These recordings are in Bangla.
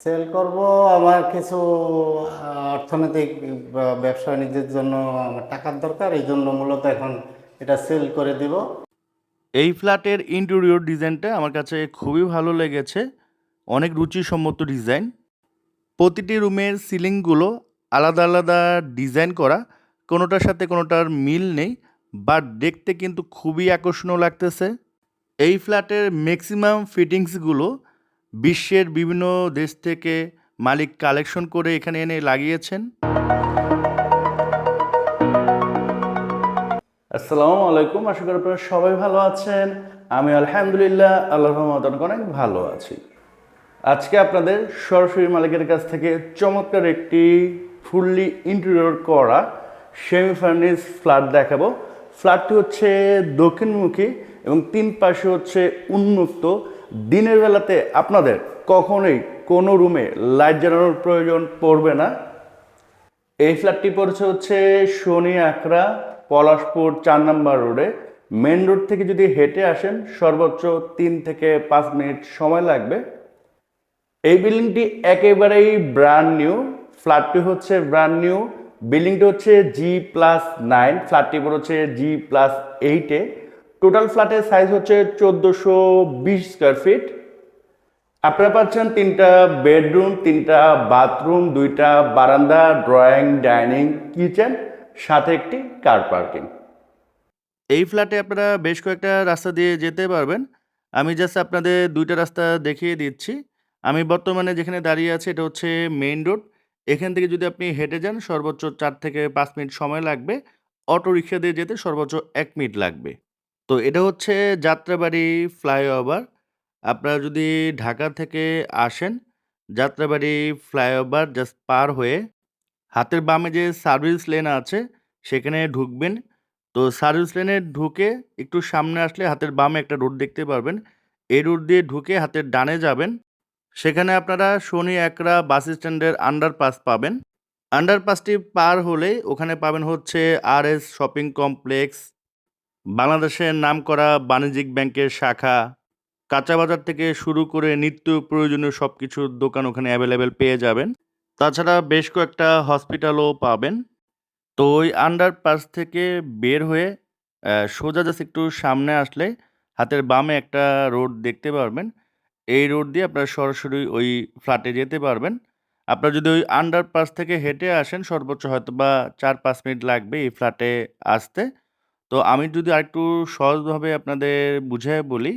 সেল করব আমার কিছু অর্থনৈতিক ব্যবসা বাণিজ্যের জন্য আমার টাকার দরকার, এই জন্য মূলত এখন এটা সেল করে দিব। এই ফ্ল্যাটের ইন্টেরিয়র ডিজাইনটা আমার কাছে খুবই ভালো লেগেছে। অনেক রুচিসম্মত ডিজাইন। প্রতিটি রুমের সিলিংগুলো আলাদা আলাদা ডিজাইন করা, কোনোটার সাথে কোনোটার মিল নেই, বাট দেখতে কিন্তু খুবই আকর্ষণীয় লাগতেছে। এই ফ্ল্যাটের ম্যাক্সিমাম ফিটিংসগুলো বিশ্বের বিভিন্ন দেশ থেকে মালিক কালেকশন করে এখানে এনে লাগিয়েছেন। আসসালামু আলাইকুম, আশা করি আপনারা সবাই ভালো আছেন। আমি আলহামদুলিল্লাহ আল্লাহর রহমতে অনেক ভালো আছি। আজকে আপনাদের সরাসরি মালিকের কাছ থেকে চমৎকার একটি ফুললি ইন্টেরিয়র করা সেমি ফার্নিশ ফ্ল্যাট দেখাবো। ফ্ল্যাটটি হচ্ছে দক্ষিণমুখী এবং তিন পাশে হচ্ছে উন্মুক্ত। দিনের বেলাতে আপনাদের কখনোই কোনো রুমে লাইট জ্বালানোর প্রয়োজন পড়বে না। এই ফ্ল্যাটটি পড়েছে হচ্ছে শনি আকরা পলাশপুর 4 নম্বর রোডে। মেন রোড থেকে যদি হেঁটে আসেন সর্বোচ্চ 3 থেকে 5 মিনিট সময় লাগবে। এই বিল্ডিংটি একেবারেই ব্র্যান্ড নিউ। ফ্ল্যাটটি হচ্ছে ব্র্যান্ড নিউ। বিল্ডিংটি হচ্ছে G+9, ফ্ল্যাটটি হচ্ছে G+8-এ। টোটাল ফ্ল্যাটের সাইজ হচ্ছে 1420 স্কোয়ার ফিট। আপনারা পাচ্ছেন 3টা বেডরুম, 3টা বাথরুম, 2টা বারান্দা, ড্রয়িং, ডাইনিং, কিচেন, সাথে একটি কার পার্কিং। এই ফ্ল্যাটে আপনারা বেশ কয়েকটা রাস্তা দিয়ে যেতে পারবেন। আমি জাস্ট আপনাদের 2টা রাস্তা দেখিয়ে দিচ্ছি। আমি বর্তমানে যেখানে দাঁড়িয়ে আছি এটা হচ্ছে মেইন রোড। এখান থেকে যদি আপনি হেঁটে যান সর্বোচ্চ 4 থেকে 5 মিনিট সময় লাগবে। অটো রিক্সা দিয়ে যেতে সর্বোচ্চ 1 মিনিট লাগবে। তো এটা হচ্ছে যাত্রাবাড়ি ফ্লাইওভার। আপনারা যদি ঢাকা থেকে আসেন, যাত্রাবাড়ি ফ্লাইওভার জাস্ট পার হয়ে হাতের বামে যে সার্ভিস লেন আছে সেখানে ঢুকবেন। তো সার্ভিস লেনে ঢুকে একটু সামনে আসলে হাতের বামে একটা রোড দেখতে পারবেন। এই রোড দিয়ে ঢুকে হাতের ডানে যাবেন। সেখানে আপনারা শনি একরা বাস স্ট্যান্ডের আন্ডারপাস পাবেন। আন্ডারপাসটি পার হলেই ওখানে পাবেন হচ্ছে আর.এস শপিং কমপ্লেক্স, বাংলাদেশের নামকরা বাণিজ্যিক ব্যাংকের শাখা, কাঁচা বাজার থেকে শুরু করে নিত্য প্রয়োজনীয় সবকিছুর দোকান ওখানে অ্যাভেলেবেল পেয়ে যাবেন। তাছাড়া বেশ কয়েকটা হসপিটালও পাবেন। তো ওই আন্ডারপাস থেকে বের হয়ে সোজা জাস্ট একটু সামনে আসলে হাতের বামে একটা রোড দেখতে পারবেন। এই রোড দিয়ে আপনারা সরাসরি ওই ফ্ল্যাটে যেতে পারবেন। আপনারা যদি ওই আন্ডারপাস থেকে হেঁটে আসেন সর্বোচ্চ হয়তোবা ৪-৫ মিনিট লাগবে এই ফ্ল্যাটে আসতে। তো আমি যদি আরেকটু সহজভাবে আপনাদের বুঝায়ে বলি,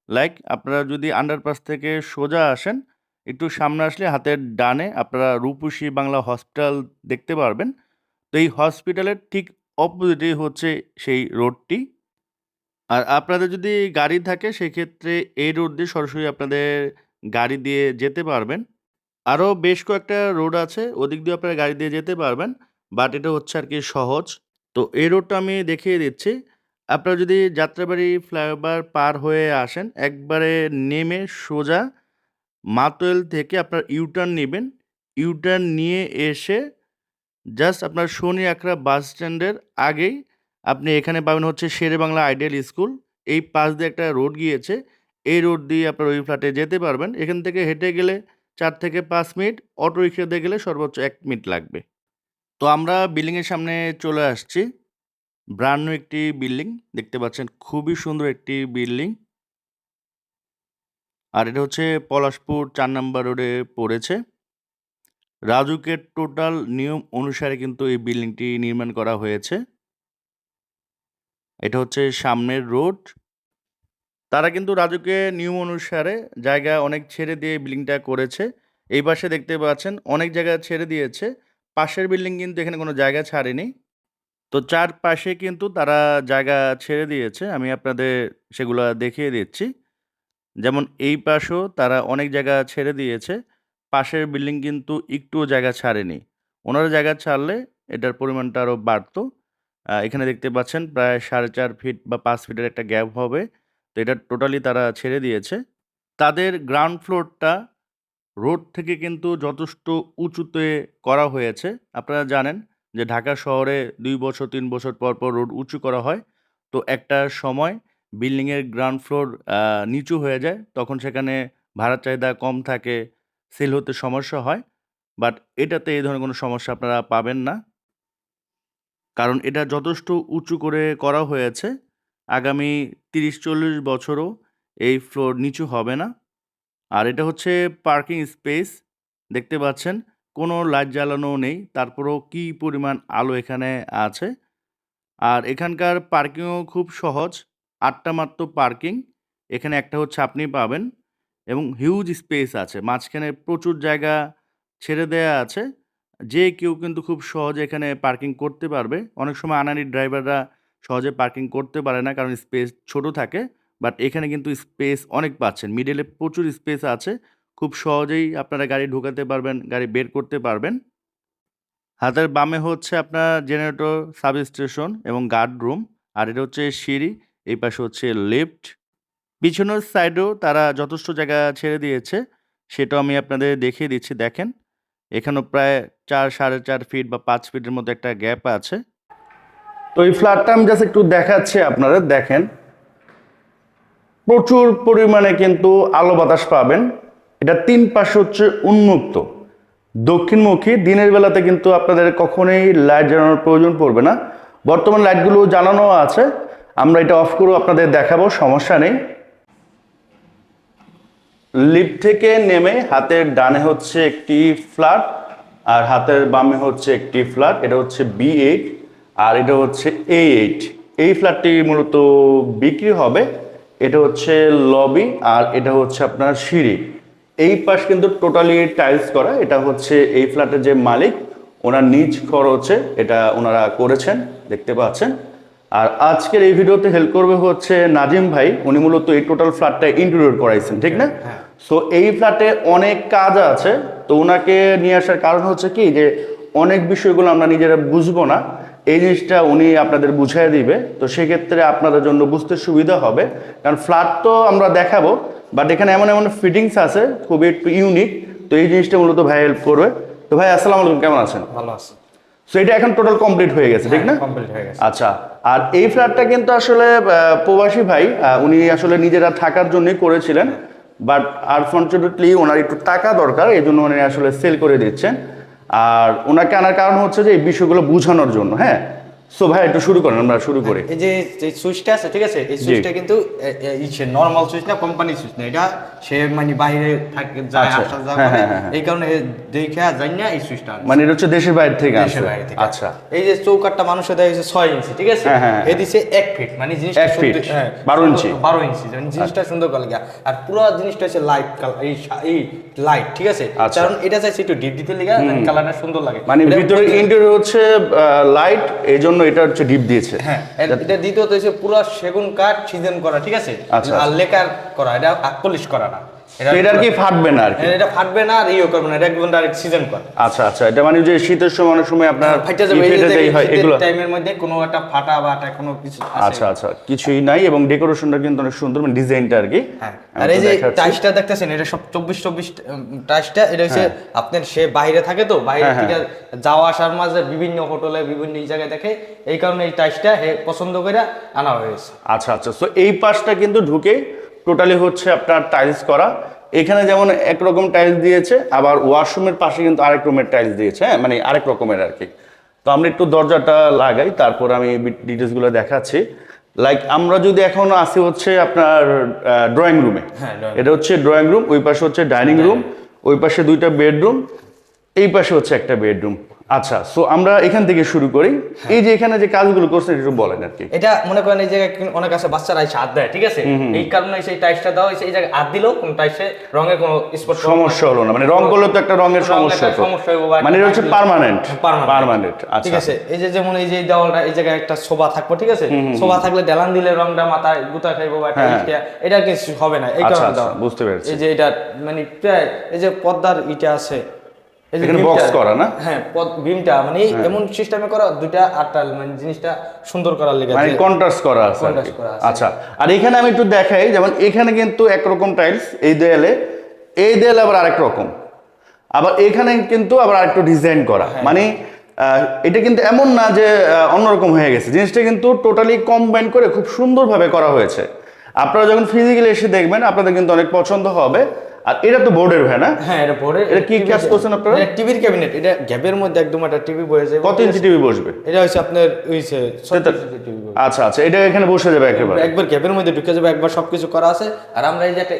লাইক আপনারা যদি আন্ডারপাস থেকে সোজা আসেন, একটু সামনে আসলে হাতের ডানে আপনারা রূপসী বাংলা হসপিটাল দেখতে পারবেন। তো এই হসপিটালের ঠিক অপোজিটেই হচ্ছে সেই রোডটি। আর আপনাদের যদি গাড়ি থাকে সেক্ষেত্রে এই রোড দিয়ে সরাসরি আপনাদের গাড়ি দিয়ে যেতে পারবেন। আরো বেশ কয়েকটা রোড আছে, ওদিক দিয়ে আপনারা গাড়ি দিয়ে যেতে পারবেন। বাট এটা হচ্ছে আরকি সহজ। তো এই রোডটা আমি দেখিয়ে দিচ্ছি। আপনারা যদি যাত্রাবাড়ি ফ্লাইওভার পার হয়ে আসেন, একবারে নেমে সোজা মাতুয়াইল থেকে আপনার ইউ-টার্ন নিবেন। ইউ-টার্ন নিয়ে এসে জাস্ট আপনার শনি একরা বাস স্ট্যান্ডের আগেই আপনি এখানে পাবেন হচ্ছে শেরেবাংলা আইডিয়াল স্কুল। এই পাশ দিয়ে একটা রোড গিয়েছে। এই রোড দিয়ে আপনার ওই ফ্ল্যাটে যেতে পারবেন। এখান থেকে হেঁটে গেলে ৪ থেকে ৫ মিনিট, অটো রিক্সা দিয়ে গেলে সর্বোচ্চ ১ মিনিট লাগবে। তো আমরা বিল্ডিং এর সামনে চলে আসছি। ব্র্যান্ড নিউ একটি বিল্ডিং দেখতে পাচ্ছেন। খুবই সুন্দর একটি বিল্ডিং। আর এটা হচ্ছে পলাশপুর ৪ নাম্বার রোডে পড়েছে। রাজুকের টোটাল নিয়ম অনুসারে কিন্তু এই বিল্ডিংটি নির্মাণ করা হয়েছে। এটা হচ্ছে সামনের রোড। তারা কিন্তু রাজুকের নিয়ম অনুসারে জায়গা অনেক ছেড়ে দিয়ে বিল্ডিংটা করেছে। এই পাশে দেখতে পাচ্ছেন অনেক জায়গা ছেড়ে দিয়েছে। পাশের বিল্ডিং কিন্তু এখানে কোনো জায়গা ছাড়েনি। তো চারপাশে কিন্তু তারা জায়গা ছেড়ে দিয়েছে। আমি আপনাদের সেগুলা দেখিয়ে দিচ্ছি। যেমন এই পাশেও তারা অনেক জায়গা ছেড়ে দিয়েছে। পাশের বিল্ডিং কিন্তু একটুও জায়গা ছাড়েনি। ওনারা জায়গা ছাড়লে এটার পরিমাণটা আরো বাড়তো। এখানে দেখতে পাচ্ছেন প্রায় ৪.৫ ফিট বা ৫ ফিটের একটা গ্যাপ হবে। তো এটা টোটালি তারা ছেড়ে দিয়েছে। তাদের গ্রাউন্ড ফ্লোরটা রোড থেকে কিন্তু যথেষ্ট উঁচুতে করা হয়েছে। আপনারা জানেন যে ঢাকা শহরে ২ বছর ৩ বছর পর রোড উঁচু করা হয়। তো একটা সময় বিল্ডিংয়ের গ্রাউন্ড ফ্লোর নিচু হয়ে যায়। তখন সেখানে ভাড়ার চাহিদা কম থাকে, সেল হতে সমস্যা হয়। বাট এটাতে এই ধরনের কোনো সমস্যা আপনারা পাবেন না। কারণ এটা যথেষ্ট উঁচু করে করা হয়েছে। আগামী ৩০-৪০ বছরও এই ফ্লোর নিচু হবে না। আর এটা হচ্ছে পার্কিং স্পেস। দেখতে পাচ্ছেন কোনো লাইট জ্বালানোও নেই। তারপরেও কি পরিমাণ আলো এখানে আছে। আর এখানকার পার্কিংও খুব সহজ। ৮ টা মাত্র পার্কিং। এখানে একটা হচ্ছে আপনি পাবেন এবং হিউজ স্পেস আছে। মাঝখানে প্রচুর জায়গা ছেড়ে দেয়া আছে। যে কেউ কিন্তু খুব সহজে এখানে পার্কিং করতে পারবে। অনেক সময় আনাড়ি ড্রাইভাররা সহজে পার্কিং করতে পারে না কারণ স্পেস ছোট থাকে। বাট এখানে কিন্তু স্পেস অনেক পাচ্ছেন। মিডলে প্রচুর স্পেস আছে। খুব সহজেই আপনারা গাড়ি ঢোকাতে পারবেন, গাড়ি বের করতে পারবেন। হাতের বামে হচ্ছে আপনার জেনারেটর, সাবস্টেশন এবং গার্ড রুম। আর এটা হচ্ছে সিঁড়ি। এই পাশে হচ্ছে লিফট। পিছনের সাইডেও তারা যথেষ্ট জায়গা ছেড়ে দিয়েছে। সেটাও আমি আপনাদের দেখিয়ে দিচ্ছি দেখেন। এখানেও প্রায় ৪, ৪.৫ ফিট বা ৫ ফিটের মতো একটা গ্যাপ আছে। তো এই ফ্ল্যাটটা আমি জাস্ট একটু দেখাচ্ছি আপনাদের দেখেন। প্রচুর পরিমাণে কিন্তু আলো বাতাস পাবেন। এটা ৩ পাশে হচ্ছে উন্মুক্ত। দক্ষিণমুখী। দিনের বেলাতে কিন্তু আপনাদের কখনোই লাইট জ্বালানোর প্রয়োজন পড়বে না। বর্তমান লাইটগুলো জ্বালানো আছে। আমরা এটা অফ করেও আপনাদের দেখাবো, সমস্যা নেই। লিফট থেকে নেমে হাতের ডানে হচ্ছে একটি ফ্ল্যাট আর হাতের বামে হচ্ছে একটি ফ্ল্যাট। এটা হচ্ছে B8 আর এটা হচ্ছে A8। এই ফ্ল্যাটটি মূলত বিক্রি হবে। এটা হচ্ছে লবি আর এটা হচ্ছে আপনার সিঁড়ি। এই পাশ কিন্তু টোটালি টাইলস করা। এটা হচ্ছে এই ফ্ল্যাটের যে মালিক ওনার নিজ খরচে এটা ওনারা করেছেন, দেখতে পাচ্ছেন। আর আজকের এই ভিডিওতে হেল্প করবে হচ্ছে নাজিম ভাই। উনি মূলত এই টোটাল ফ্ল্যাটটা ইন্টেরিয়র করাইছেন, ঠিক না? সো এই ফ্ল্যাটে অনেক কাজ আছে। তো ওনাকে নিয়ে আসার কারণ হচ্ছে কি যে অনেক বিষয়গুলো আমরা নিজেরা বুঝবো না, এই জিনিসটা উনি আপনাদের বুঝিয়ে দিবে। তো সেক্ষেত্রে আপনাদের জন্য বুঝতে সুবিধা হবে। কারণ ফ্ল্যাট তো আমরা দেখাবো, বাট এখানে এমন এমন ফিটিংস আছে খুবই একটু ইউনিক। তো এই জিনিসটা মূলত ভাই হেল্প করবে। তো ভাই আসসালামু আলাইকুম, কেমন আছেন? ভালো আছে। সো এটা এখন টোটাল কমপ্লিট হয়ে গেছে, ঠিক না? কমপ্লিট হয়ে গেছে। আচ্ছা। আর এই ফ্ল্যাটটা কিন্তু আসলে প্রবাসী ভাই উনি আসলে নিজেরা থাকার জন্যই করেছিলেন। বাট আনফর্চুনেটলি ওনার একটু টাকা দরকার, এই জন্য উনি আসলে সেল করে দিচ্ছেন। আর ওনাকে আনার কারণ হচ্ছে যে এই বিষয়গুলো বোঝানোর জন্য। হ্যাঁ, সো ভাই একটু শুরু করেন, আমরা শুরু করি। এই যে সুইচটা আছে, ঠিক আছে, এই সুইচটা কিন্তু নরমাল সুইচ না, কোম্পানি সুইচ না। এটা সে মানে বাইরে থাকে, যায় আচ্ছা। আসা যাওয়া হ্যাঁ, করে। হ্যাঁ, হ্যাঁ। এই কারণে দেখে জানি না এই সুইচটা আনছে। মানে এটা হচ্ছে দেশের বাইরে থেকে দেশের আসছে। বাইরে থেকে। আচ্ছা। এই যে চৌকাটটা মানুষের দেয় হচ্ছে 6 ইঞ্চি, ঠিক আছে, হ্যাঁ, হ্যাঁ, হ্যাঁ। এ দিছে 1 ফিট, মানে জিনিসটা 1 ফিট, 12 ইঞ্চি। 12 ইঞ্চি, মানে জিনিসটা সুন্দর করে লাগা। আর পুরো জিনিসটা হচ্ছে লাইট কালার, এই লাইট, ঠিক আছে। আচ্ছা। কারণ এটা চাইছে একটু ডিপ দিতে লাগা, কালারটা সুন্দর লাগে। মানে এটা ভিতরে ইন্টেরিয়র হচ্ছে লাইট, এই জন্য এটা হচ্ছে ডিপ দিয়েছে। হ্যাঁ, এটা দ্বিতীয়ত হচ্ছে পুরো সেগুন কাঠ সিজন করা, ঠিক আছে। আচ্ছা। আর লেকার করা, এটা পলিশ করা না। তো এটা আর কি ফাটবে না আর কি? এটা ফাটবে না আর ইও করবে না, এটা একদম ডাইরেক্ট সিজন করা। আচ্ছা আচ্ছা। এটা মানে যে শীতের সময় অনেক সময় আপনার ফাইটা যাবে, এই ফেটে যে দেয় হয় এগুলো। টাইমের মধ্যে কোনো একটা ফাটা বা কোনো কিছু আছে। আচ্ছা আচ্ছা, কিছুই নাই এবং ডেকোরেশনটা কিন্তু অনেক সুন্দর, মানে ডিজাইনটা আর কি। হ্যাঁ, আমি আর এই তো যে দেখাচ্ছি। টাইসটা দেখতেছেন, এটা সব 24 টাইসটা। এটা হচ্ছে আপনার সে বাইরে থাকে, তো বাইরে হ্যাঁ, থেকে যাওয়া আসার মাঝে বিভিন্ন হোটেলে বিভিন্ন জায়গায় দেখে, এই কারণে এই টাইসটা পছন্দ করে আনা হয়েছে। আচ্ছা আচ্ছা। সো এই পাশটা কিন্তু ঢুকে টোটালি হচ্ছে আপনার টাইলস করা। এখানে যেমন একরকম টাইলস দিয়েছে, আবার ওয়াশরুমের পাশে কিন্তু আরেক রকমের টাইলস দিয়েছে। হ্যাঁ, মানে আরেক রকমের আর কি। তো আমরা একটু দরজাটা লাগাই, তারপর আমি ডিটেলসগুলো দেখাচ্ছি। লাইক আমরা যদি এখন আসি হচ্ছে আপনার ড্রয়িং রুমে। হ্যাঁ, drawing এটা হচ্ছে ড্রয়িং রুম, ওই পাশে হচ্ছে ডাইনিং রুম, ওই পাশে 2টা বেডরুম, এই পাশে হচ্ছে একটা বেডরুম। আচ্ছা, সো আমরা এখান থেকে শুরু করি। এই যে এখানে যে কাজগুলো করছেন একটু বলেন আর কি। এটা মনে করেন এই জায়গায় অনেক আছে বাচ্চারা এসে হাত দেয়, ঠিক আছে। এই কারণে সেই টাইসটা দেওয়া হয়েছে। এই জায়গায় হাত দিলেও কোন টাইসে রঙের কোনো স্পট সমস্যা হলো না, মানে রং করলে তো একটা রঙের সমস্যা হতো। মানে এটা হচ্ছে পার্মানেন্ট। পার্মানেন্ট। ঠিক আচ্ছা আছে। এই যে যেমন এই যে দেওয়ালটা, এই জায়গায় একটা শোভা থাকবো, ঠিক আছে। শোভা থাকলে ডেলান দিলে রংটা মাথায় গুতা খাইবো বা এটা কিছু হবে না, এই আচ্ছা কারণে আচ্ছা, দেওয়া। বুঝতে পেরেছি। এই যে এটা মানে প্রায় এই যে পর্দার ইটা আছে, এই যে এখানে beamটা, box করা না? হ্যাঁ, বিমটা মানে এমন সিস্টেমে করা, দুইটা আটটা মানে জিনিসটা সুন্দর করার লেগে, মানে কন্ট্রাস্ট করা আছে আর কি। Contrast করা আছে। আচ্ছা, আর এখানে আমি একটু দেখাই, যেমন এখানে কিন্তু একরকম টাইলস এই দেয়ালে, এই দেয়ালে আবার আরেক রকম, আবার এখানে কিন্তু আবার আরেকটু ডিজাইন করা। মানে এটা কিন্তু এমন না যে অন্যরকম হয়ে গেছে, জিনিসটা কিন্তু টোটালি কম্বাইন করে খুব সুন্দরভাবে করা হয়েছে। আপনারা যখন ফিজিক্যালি এসে দেখবেন আপনাদের কিন্তু অনেক পছন্দ হবে। আর এটা তো বোর্ডের ভাই না? হ্যাঁ এটা বোর্ডের। এটা কি কাজ করছেন আপনারা? এটা টিভির ক্যাবিনেট, এটা গ্যাপের মধ্যে একদম একটা টিভি বসে যাবে। কত ইঞ্চি টিভি বসবে? এটা হচ্ছে আপনার হইছে 36 ইঞ্চি টিভি। আচ্ছা আচ্ছা, এটা এখানে বসে যাবে একেবারে একবার গ্যাপের মধ্যে ঢুকে যাবে, একবার সবকিছু করা আছে। আর আমরা এই যে একটা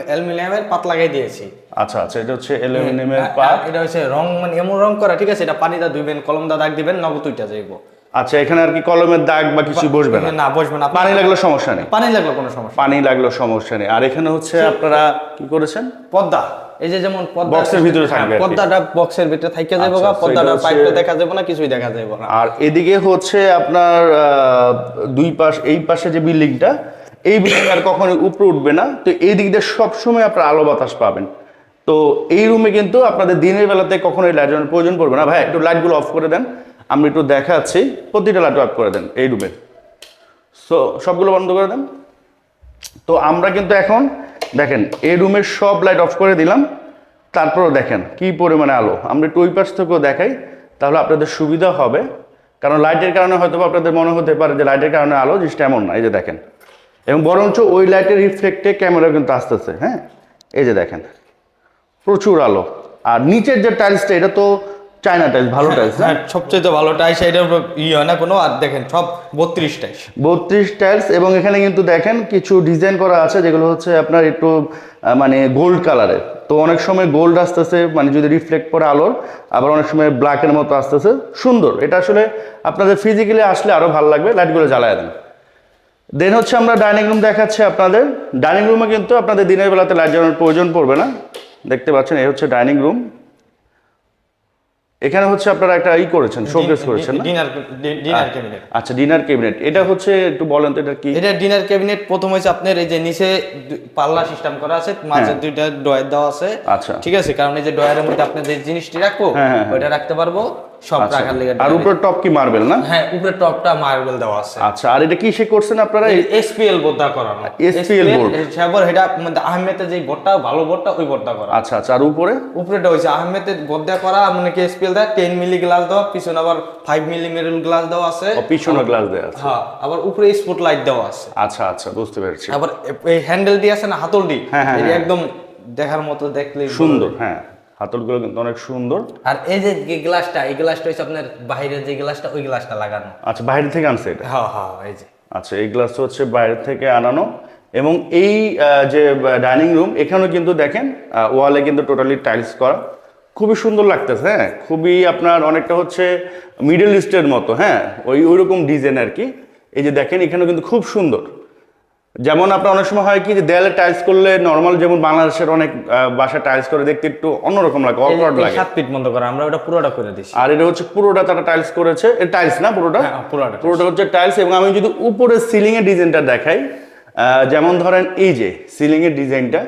অ্যালুমিনিয়ামের পাত লাগাই দিয়েছি। আচ্ছা আচ্ছা, এটা হচ্ছে অ্যালুমিনিয়ামের পাত। এটা হচ্ছে রং, মানে এমন রং করা, ঠিক আছে, এটা পানি দা ধুইবেন, কলম দা দাগ দিবেন, নগদ উইটা যাইবো। আচ্ছা, এখানে আর কি কলমের দাগ বা কিছু বসবে না? না বসবে না। পানি লাগলো সমস্যা নেই? পানি লাগলো কোনো সমস্যা, পানি লাগলো সমস্যা নেই। আর এখানে হচ্ছে আপনারা কি করেছেন? পর্দা, এই যে যেমন পর্দা বক্সের ভিতরে থাকবে আর কি। পর্দাটা বক্সের ভিতরে থাইকা যাবে, আচ্ছা, পর্দাটা সেটা হচ্ছে- পাইপটা দেখা যাবে না, কিছুই দেখা যাবে না। আর এদিকে হচ্ছে আপনার দুই পাশ, এই পাশে যে বিল্ডিংটা, এই বিল্ডিং আর কখনো উপরে উঠবে না। তো এই দিক দিয়ে সবসময় আপনার আলো বাতাস পাবেন। তো এই রুমে কিন্তু আপনাদের দিনের বেলাতে কখনো এই লাইটের প্রয়োজন পড়বে না। ভাই একটু লাইটগুলো অফ করে দেন, আমি একটু দেখাচ্ছি। প্রতিটা লাইট অফ করে দেন এই রুমে। সো সবগুলো বন্ধ করে দেন। তো আমরা কিন্তু এখন দেখেন এই রুমের সব লাইট অফ করে দিলাম। তারপরেও দেখেন কি পরিমাণে আলো। আমরা একটু ওই পাশ থেকেও দেখাই, তাহলে আপনাদের সুবিধা হবে। কারণ লাইটের কারণে হয়তো আপনাদের মনে হতে পারে যে লাইটের কারণে আলো, জিনিসটা এমন না। এই যে দেখেন, এবং বরঞ্চ ওই লাইটের রিফ্লেক্টে ক্যামেরা কিন্তু আসতেছে। হ্যাঁ, এই যে দেখেন প্রচুর আলো। আর নিচের যে টাইলসটা, এটা তো চায়না টাইলস, ভালো টাইলস। হ্যাঁ সবচেয়ে ভালো টাইস, এটার উপর হয় না কোনো। আর দেখেন সব 32 টাইস, 32 টাইলস। এবং এখানে কিন্তু দেখেন কিছু ডিজাইন করা আছে যেগুলো হচ্ছে আপনার একটু মানে গোল্ড কালারের। তো অনেক সময় গোল্ড আসতেছে, মানে যদি রিফ্লেক্ট করে আলোর, আবার অনেক সময় ব্ল্যাকের মতো আসতেছে। সুন্দর, এটা আসলে আপনাদের ফিজিক্যালি আসলে আরো ভালো লাগবে। লাইটগুলো জ্বালায় দেন। দেন হচ্ছে আমরা ডাইনিং রুম দেখাচ্ছি আপনাদের। ডাইনিং রুমে কিন্তু আপনাদের দিনের বেলাতে লাইট জ্বালানোর প্রয়োজন পড়বে না। দেখতে পাচ্ছেন এই হচ্ছে ডাইনিং রুম। এখানে হচ্ছে আপনারা একটা করেছেন, শোকেস করেছেন না? Dinner cabinet. আচ্ছা, ডিনার ক্যাবিনেট। এটা হচ্ছে একটু বলেন তো এটা কি? এটা ডিনার ক্যাবিনেট প্রথম হচ্ছে আপনার এই যে নিচে পাল্লা সিস্টেম করা আছে, মাঝে দুইটা ডয়ার দেওয়া আছে। আচ্ছা, ঠিক আছে, কারণ এই যে ডয়ারের মধ্যে আপনি যে জিনিসটি রাখবো ওইটা রাখতে পারবো, সব রাখার লেগে। আর উপরে টপ কি মার্বেল না? হ্যাঁ, উপরে টপটা মার্বেল দেওয়া আছে। আচ্ছা, আর এটা কিসে করছেন আপনারা? এসপিএল বোর্ডটা করানো। SPL board. সেবার এটা মানে আহমেদের যে বোর্ডটা, ভালো বোর্ডটা, ওই বোর্ডটা করা। আচ্ছা আচ্ছা, আর উপরেটা হইছে আহমেদের বোর্ডটা করা, মানে কি এসপিএল দা 10 মিলি গ্লাস দেওয়া, পিছনে আবার 5 মিলি মেটাল গ্লাস দেওয়া আছে। পিছনে গ্লাস দেওয়া আছে। হ্যাঁ, আবার উপরে স্পট লাইট দেওয়া আছে। আচ্ছা আচ্ছা, বুঝতে পেরেছি। আবার এই হ্যান্ডেল দিয়ে আছে না, হাতলটি, হ্যাঁ, এটা একদম দেখার মতো, দেখলে সুন্দর। হ্যাঁ, হাতলগুলো কিন্তু অনেক সুন্দর। আর এই যে গ্লাসটা, এই গ্লাসটা হচ্ছে আপনার বাইরের যে গ্লাসটা, ওই গ্লাসটা লাগানো। আচ্ছা, বাইরে থেকে আনছে এটা? হ্যাঁ হ্যাঁ, এই যে। আচ্ছা, এই গ্লাসটা হচ্ছে বাইরে থেকে আনানো। এবং এই যে ডাইনিং রুম, এখানেও কিন্তু দেখেন ওয়ালে কিন্তু টোটালি টাইলস করা, খুবই সুন্দর লাগতেছে। হ্যাঁ, খুবই আপনার অনেকটা হচ্ছে মিডল ইস্টের মতো। হ্যাঁ, ওইরকম ডিজাইন আর কি। এই যে দেখেন এখানেও কিন্তু খুব সুন্দর। যেমন আপনার অনেক সময় হয় কি যে দেয়ালে টাইলস করলে নর্মাল, যেমন বাংলাদেশের অনেক বাসায় টাইলস করে দেখতে একটু অন্যরকম লাগে, অকওয়ার্ড লাগে। 7 ফিট বন্ধ করা, আমরা ওটা পুরোটা করে দিছি। আর এটা হচ্ছে পুরোটা তারা টাইলস করেছে। এটা টাইলস না পুরোটা? হ্যাঁ, পুরোটা হচ্ছে টাইলস। এবং আমি যদি উপরে সিলিং এর ডিজাইনটা দেখাই, যেমন ধরেন এই যে সিলিং এর ডিজাইনটা,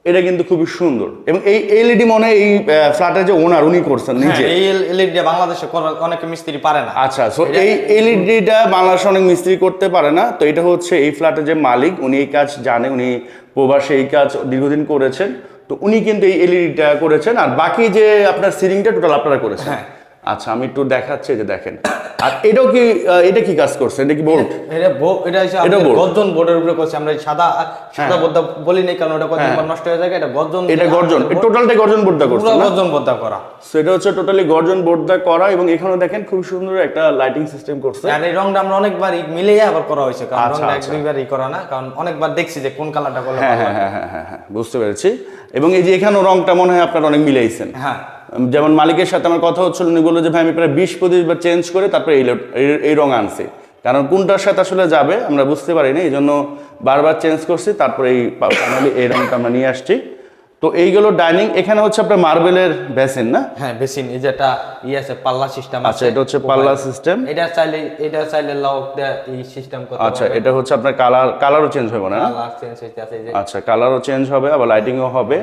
এটা কিন্তু খুবই সুন্দর। এবং এই এলইডি মনে হয় এই ফ্ল্যাটের যে ওনার উনি করছেন নিজে। এই এলইডি বাংলাদেশে অনেক মিস্ত্রি পারে না। আচ্ছা, সো এই এলইডিটা বাংলাদেশে অনেক মিস্ত্রি করতে পারে না। তো এটা হচ্ছে এই ফ্ল্যাটের যে মালিক, উনি এই কাজ জানে, উনি প্রবাসে এই কাজ দীর্ঘদিন করেছেন। তো উনি কিন্তু এই এলইডিটা করেছেন, আর বাকি যে আপনার সিলিংটা টোটাল আপনারা করেছেন। আচ্ছা, আমি একটু দেখাচ্ছি, যে দেখেন। আর এটাও কি, এটা কি কাজ করছে? এটা কি বোর্ড? এটা হচ্ছে গর্জন বোর্ডের উপরে করছে। আমরা সাদা বোর্ডটা বলি নাই, কারণ ওটা কতদিন নষ্ট হয়ে যায়। এটা গর্জন, এটা গর্জন, টোটালটাই গর্জন বোর্ডটা করছে পুরো না? গর্জন বোর্ডটা করা। সো এটা হচ্ছে টোটালি গর্জন বোর্ডটা করা। এবং এখানে দেখেন খুব সুন্দর একটা লাইটিং সিস্টেম করছে। আর এই রংটা আমরা অনেকবার মিলিয়ে আবার করা হয়েছে, কারণ আচ্ছা, রংটা আচ্ছা। দুইবারই করা না, কারণ অনেকবার দেখছি যে কোন কালারটা করলে হ্যাঁ ভালো হ্যাঁ লাগে। হ্যাঁ, বুঝতে পেরেছি। এবং এই যে এখানেও রংটা মনে হয় আপনারা অনেক মিলাইছেন। হ্যাঁ, যেমন মালিকের সাথে আমার কথা হচ্ছিল, উনি বললো যে ভাই আমি প্রায় 20-25 বার চেঞ্জ করে তারপরে এই রং আনছি। কারণ কোনটার সাথে আসলে যাবে আমরা বুঝতে পারিনি, এই জন্য বারবার চেঞ্জ করছি। তারপরে এই রংটা আমরা নিয়ে আসছি। তো এইগুলো ডাইনিং। এখানে হচ্ছে আপনার মার্বেলের বেসিন না? হ্যাঁ, বেসিন। এই যেটা আছে পাল্লা সিস্টেম আছে। আচ্ছা, এটা হচ্ছে পাল্লা সিস্টেম। এটা চাইলে লক দেয়া এই সিস্টেম করতে আচ্ছা, এটা হচ্ছে আপনার কালারও চেঞ্জ হবে না? কালার চেঞ্জ হইতে আছে এই যে। আচ্ছা, কালারও চেঞ্জ হবে, আবার লাইটিংও হবে।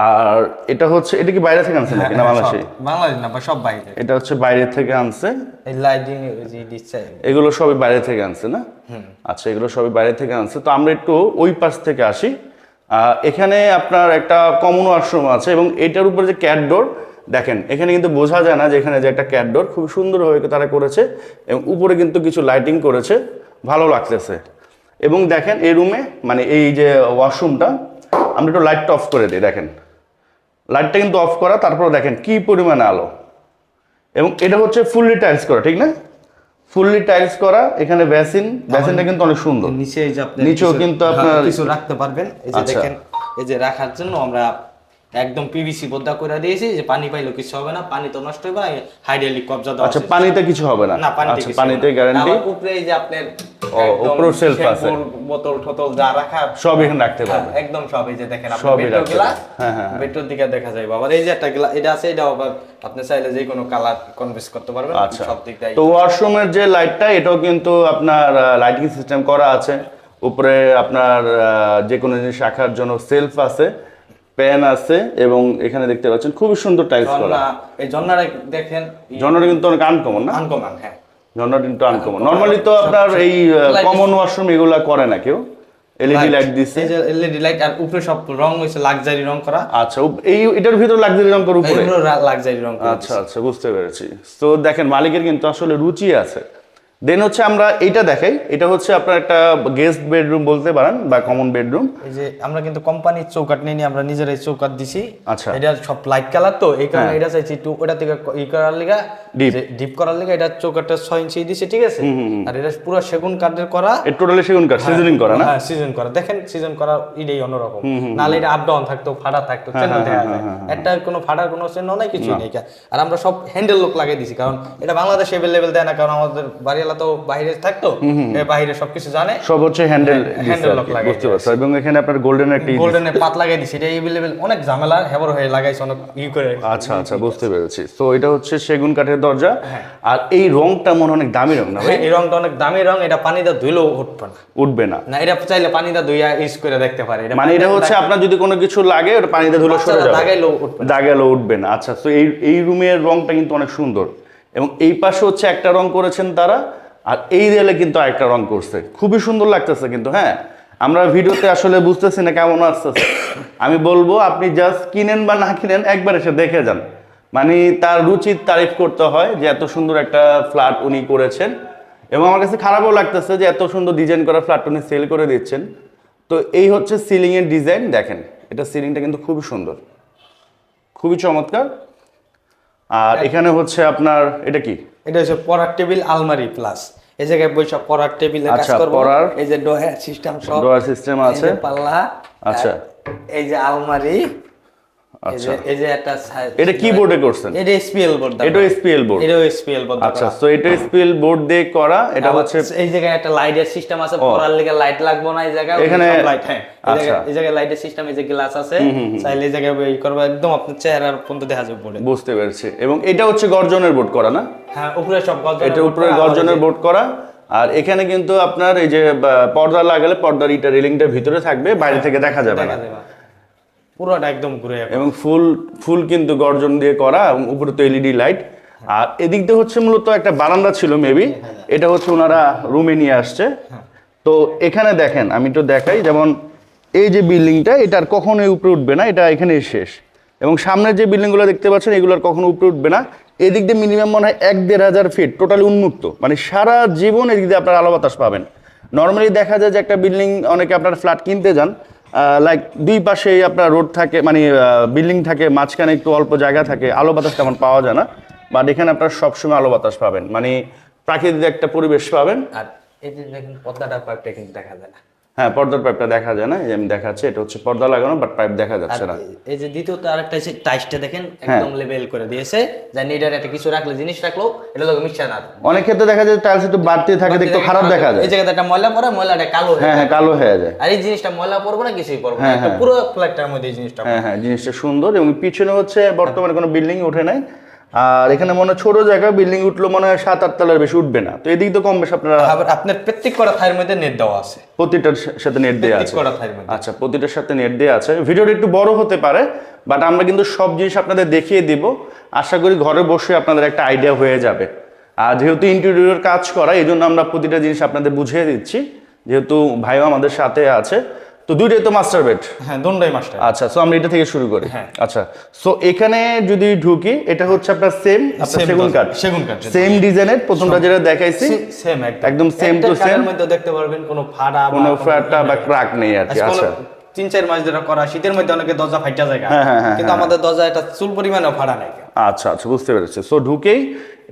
আর এটা হচ্ছে, এটা কি বাইরে থেকে আনছে নাকি না বাংলাদেশে? বাংলাদেশ না, সব বাইরে। এটা হচ্ছে বাইরে থেকে আনছে। এই লাইটিং যে দিচ্ছে, এগুলো সবই বাইরে থেকে আনছে না? আচ্ছা, এগুলো সবই বাইরে থেকে আনছে। তো আমরা একটু ওই পাশ থেকে আসি। এখানে আপনার একটা কমন ওয়াশরুম আছে, এবং এটার উপরে যে ক্যাট ডোর দেখেন, এখানে কিন্তু বোঝা যায় না যে এখানে যে একটা ক্যাট ডোর, খুব সুন্দরভাবে তারা করেছে। এবং উপরে কিন্তু কিছু লাইটিং করেছে, ভালো লাগতেছে। এবং দেখেন এই রুমে, মানে এই যে ওয়াশরুমটা, আমরা একটু লাইটটা অফ করে দিই। দেখেন লাইটটা কিন্তু অফ করা, তারপর দেখেন কি পরিমাণে আলো। এবং এটা হচ্ছে ফুললি টাইলস করা, ঠিক না? ফুললি টাইলস করা। এখানে বেসিনটা কিন্তু অনেক সুন্দর। নিচে এই যে আপনি নিচেও কিন্তু আপনার কিছু রাখতে পারবেন। এই যে আচ্ছা। দেখেন, এই যে রাখার জন্য আমরা একদম পিভিসি পর্দা করে দিয়েছি, যে পানি পাইলেও কিছু হবে না, পানি তো নষ্ট হবে না, হাইড্রোলিক কবজা দেওয়া আচ্ছা, আছে। পানিতে কিছু হবে না? না, পানিতে আচ্ছা, কিছু পানিতে হবে না। গ্যারান্টি। আবার উপরে এই যে আপনার উপরেও shelf আছে। বোতল টোতল যা রাখা সব এখানে রাখতে পারবেন। একদম সব। এই যে দেখেন আপনি সবই বেডরুম রাখতে গ্লাস, পারবেন। হ্যাঁ। বেডরুম দিকে দেখা যায় বাবা। এই যে একটা গ্লাস এটা আছে, এটাও আবার আপনি চাইলে যে কোনো কালার কনভার্স করতে পারবেন। আচ্ছা, সব দিক দিয়ে তো ওয়াশরুমের যে লাইটটা, এটাও কিন্তু আপনার লাইটিং সিস্টেম করা আছে। উপরে আপনার যে কোনো জিনিস রাখার জন্য সেলফ আছে, প্যান আছে, এবং এখানে দেখতে পাচ্ছেন খুবই সুন্দর টাইলস করা। এই জন্নাটা দেখেন, জন্নাটা কিন্তু অনেক আনকমন না? আনকমন, হ্যাঁ। জন্নাটা কিন্তু আনকমন। নরমালি তো আপনার এই কমন ওয়াশরুম এগুলা করে না কেউ। এলইডি লাইট দিচ্ছে। এই যে এলইডি লাইট, আর উপরে সব রং হইছে লাক্সারি রং করা। আচ্ছা, এটার ভিতর লাক্সারি রং করা উপরে? এগুলো লাক্সারি রং করা। আচ্ছা, বুঝতে পেরেছি। তো দেখেন মালিকের কিন্তু আসলে রুচি আছে। দেন হচ্ছে আমরা এইটা দেখাই। এটা হচ্ছে আপনার একটা গেস্ট বেডরুম বলতে পারেন, বা কমন বেডরুম। এই যে আমরা কিন্তু কোম্পানির চৌকাট নিয়ে আমরা নিজেরাই চৌকাট দিছি। আচ্ছা। এটা সব লাইট কালার, তো এই কারণে এটা চাইছি একটু ওটা থেকে করার লিগা, ডিপ করার লিগা এটা চৌকাটটা 6 ইঞ্চি দিছে, ঠিক আছে? আর এটা পুরো সেগুন কাঠের করা। এটা টোটালি সেগুন কাঠ, সিজনিং করা না? হ্যাঁ, সিজন করা। দেখেন সিজন করা এটাই অন্যরকম। নালে এটা আপ ডাউন থাকতো, ফাড়া থাকতো, চেনা দেখা যায়। একটা কোনো ফাড়ার কোনো চিহ্ন নাই, কিছুই নেই। আর আমরা সব হ্যান্ডেল লক লাগিয়ে দিছি, কারণ এটা বাংলাদেশে अवेलेबल দেয় না, কারণ আমাদের বাড়িওয়ালা তো বাইরে থাকতো, বাইরে সবকিছু জানে, সব হচ্ছে হ্যান্ডেল লক লাগিয়ে বুঝতে পারছো। এবং এখানে আপনার গোল্ডেন একটা গোল্ডেনের পাত লাগাই দিছি। এটা अवेलेबल, অনেক ঝামেলা হেবর হয়ে লাগাইছে, অনেক করে। আচ্ছা, বুঝতে পেরেছি। তো এটা হচ্ছে সেগুন কাঠের দরজা। আর এই রংটা মনে অনেক দামি রং না ভাই? এই রংটা অনেক দামি রং। এটা পানিতে ধুইলেও উঠবে না। না, এটা চাইলে পানিতে ধুইয়া ইউজ করে দেখতে পারে। মানে এটা হচ্ছে আপনার যদি কোনো কিছু লাগে, ওটা পানিতে ধুলে সরে যাবে, দাগাইলেও উঠবে না। আচ্ছা, তো এই রুমের রংটা কিন্তু অনেক সুন্দর। এবং এই পাশে হচ্ছে একটা রং করেছেন তারা, আর এই দেয়ালে কিন্তু আরেকটা রং করছে, খুবই সুন্দর লাগতেছে কিন্তু। হ্যাঁ, আমরা ভিডিওতে আসলে বুঝতেছি না কেমন আসতেছে। আমি বলবো আপনি জাস্ট কিনেন বা না কিনেন, একবার এসে দেখে যান। মানে তার রুচির তারিফ করতে হয় যে এত সুন্দর একটা ফ্ল্যাট উনি করেছেন। এবং আমার কাছে খারাপও লাগতেছে যে এত সুন্দর ডিজাইন করা ফ্ল্যাট উনি সেল করে দিচ্ছেন। তো এই হচ্ছে সিলিং এর ডিজাইন। দেখেন এটা সিলিংটা কিন্তু খুবই সুন্দর, খুবই চমৎকার। আর এখানে হচ্ছে আপনার এটা কি? এটা হচ্ছে পড়ার টেবিল, আলমারি প্লাস এই জায়গায় বৈশাখ পড়ার টেবিলে কাজ করব। এই যে ডোয়ার সিস্টেম, সব ডোয়ার সিস্টেম আছে, পাল্লা। আচ্ছা, এই যে আলমারি। আচ্ছা, এই যে একটা এটা কি বোর্ডে করছেন? এটা এসপিএল বোর্ড। এটা এসপিএল বোর্ড। এটা এসপিএল বোর্ড। আচ্ছা, তো এটা এসপিএল বোর্ড দিয়ে করা। এটা হচ্ছে এই জায়গায় একটা লাইটের সিস্টেম আছে, পড়ার লাগা লাইট লাগবে না এই জায়গায়। এখানে লাইট, হ্যাঁ, এই জায়গায় লাইটের সিস্টেম, এই যে গ্লাস আছে, চাইলে এই জায়গায় এই করব, একদম আপনার চেহারার পর্যন্ত দেখা যাবে বোর্ডে। বুঝতে পেরেছি। এবং এটা হচ্ছে গর্জনের বোর্ড করা না? হ্যাঁ, উপরে সব গর্জন, এটা উপরে গর্জনের বোর্ড করা। আর এখানে কিন্তু আপনার এই যে পর্দা লাগালে পর্দার ইটা রেলিংটা ভিতরে থাকবে, বাইরে থেকে দেখা যাবে না, পুরোটা একদম ঘুরে যাবে। এবং ফুল কিন্তু গর্জন দিয়ে করা, এবং উপরে তো এলইডি লাইট। আর এদিক দিয়ে হচ্ছে মূলত একটা বারান্দা ছিল মেবি, এটা হচ্ছে ওনারা রুমে নিয়ে আসছে। তো এখানে দেখেন, আমি তো দেখাই, যেমন এই যে বিল্ডিংটা, এটার কখনোই উপরে উঠবে না, এটা এখানেই শেষ। এবং সামনের যে বিল্ডিংগুলো দেখতে পাচ্ছেন, এগুলোর কখনো উপরে উঠবে না। এদিক দিয়ে মিনিমাম মনে হয় 1-1.5 হাজার ফিট টোটালি উন্মুক্ত, মানে সারা জীবন এদিক দিয়ে আপনার আলো বাতাস পাবেন। নর্মালি দেখা যায় যে একটা বিল্ডিং, অনেকে আপনার ফ্ল্যাট কিনতে যান, লাইক দুই পাশেই আপনার রোড থাকে, মানে বিল্ডিং থাকে, মাঝখানে একটু অল্প জায়গা থাকে, আলো বাতাস তেমন পাওয়া যায় না। বাট এখানে আপনার সবসময় আলো বাতাস পাবেন, মানে প্রাকৃতিক একটা পরিবেশ পাবেন। আর এই যে দেখেন পর্দাটা পাইপটা কিন্তু দেখা যায় না। হ্যাঁ, পর্দার পাইপটা দেখা যায় না, এই আমি দেখাচ্ছি, এটা হচ্ছে পর্দা লাগানো, বাট পাইপ দেখা যাচ্ছে না। এই যে দ্বিতীয়ত আরেকটা আছে, টাইসটা দেখেন একদম লেভেল করে দিয়েছে, জানি এটার একটা কিছু রাখলে, জিনিস রাখলো, এটা লোক মিশছে না। অনেক ক্ষেত্রে দেখা যায় টাইলস একটু বাড়তি থাকে, দেখতে খারাপ দেখা যায়। এই জায়গাতে একটা ময়লা পড়ে, ময়লাটা কালো হয়ে যায়। হ্যাঁ, কালো হয়ে যায়। আর এই জিনিসটা ময়লা পড়বে না, কিছুই পড়বে না, একটা পুরো ফ্ল্যাটটার মধ্যে এই জিনিসটা। হ্যাঁ, জিনিসটা সুন্দর। এবং পিছনে হচ্ছে বর্তমানে কোনো বিল্ডিং উঠে নাই। আর এখানে মনে হয় ছোট জায়গা, বিল্ডিং উঠলো মনে হয় 7-8 তলার বেশি উঠবে না। তো এদিক তো কম বেশি আপনারা, আবার আপনার প্রত্যেক করা থাইয়ের মধ্যে নেট দেওয়া আছে, প্রতিটার সাথে নেট দেওয়া আছে। করা থাইয়ের মধ্যে, আচ্ছা, প্রতিটার সাথে নেট দেওয়া আছে। ভিডিওটা একটু বড় হতে পারে, বাট আমরা কিন্তু সব জিনিস আপনাদের দেখিয়ে দিব। আশা করি ঘরে বসে আপনাদের একটা আইডিয়া হয়ে যাবে। আর যেহেতু ইন্টেরিয়র কাজ করা, এই জন্য আমরা প্রতিটা জিনিস আপনাদের বুঝিয়ে দিচ্ছি, যেহেতু ভাইও আমাদের সাথে আছে। তো দুইটাই তো মাস্টার বেড? হ্যাঁ, দুটোই মাস্টার। আচ্ছা, সো আমরা এটা থেকে শুরু করি। আচ্ছা, সো এখানে যদি ঢুকি, এটা হচ্ছে আপনার সেম সেগুন কাঠ, সেম ডিজাইনের প্রথমটা যেটা দেখাইছি, সেম একদম সেম টু সেম। এর মধ্যে দেখতে পারবেন কোনো ফাটা বা ক্র্যাক নেই আর কি। আচ্ছা, 3-4 মাস ধরে করা, শীতের মধ্যে অনেকে দরজা ফাইটা যায়, কিন্তু আমাদের দরজা এটা চুল পরিমাণেও ফাড়া নাই। আচ্ছা আচ্ছা, বুঝতে পেরেছি। সো ঢুকেই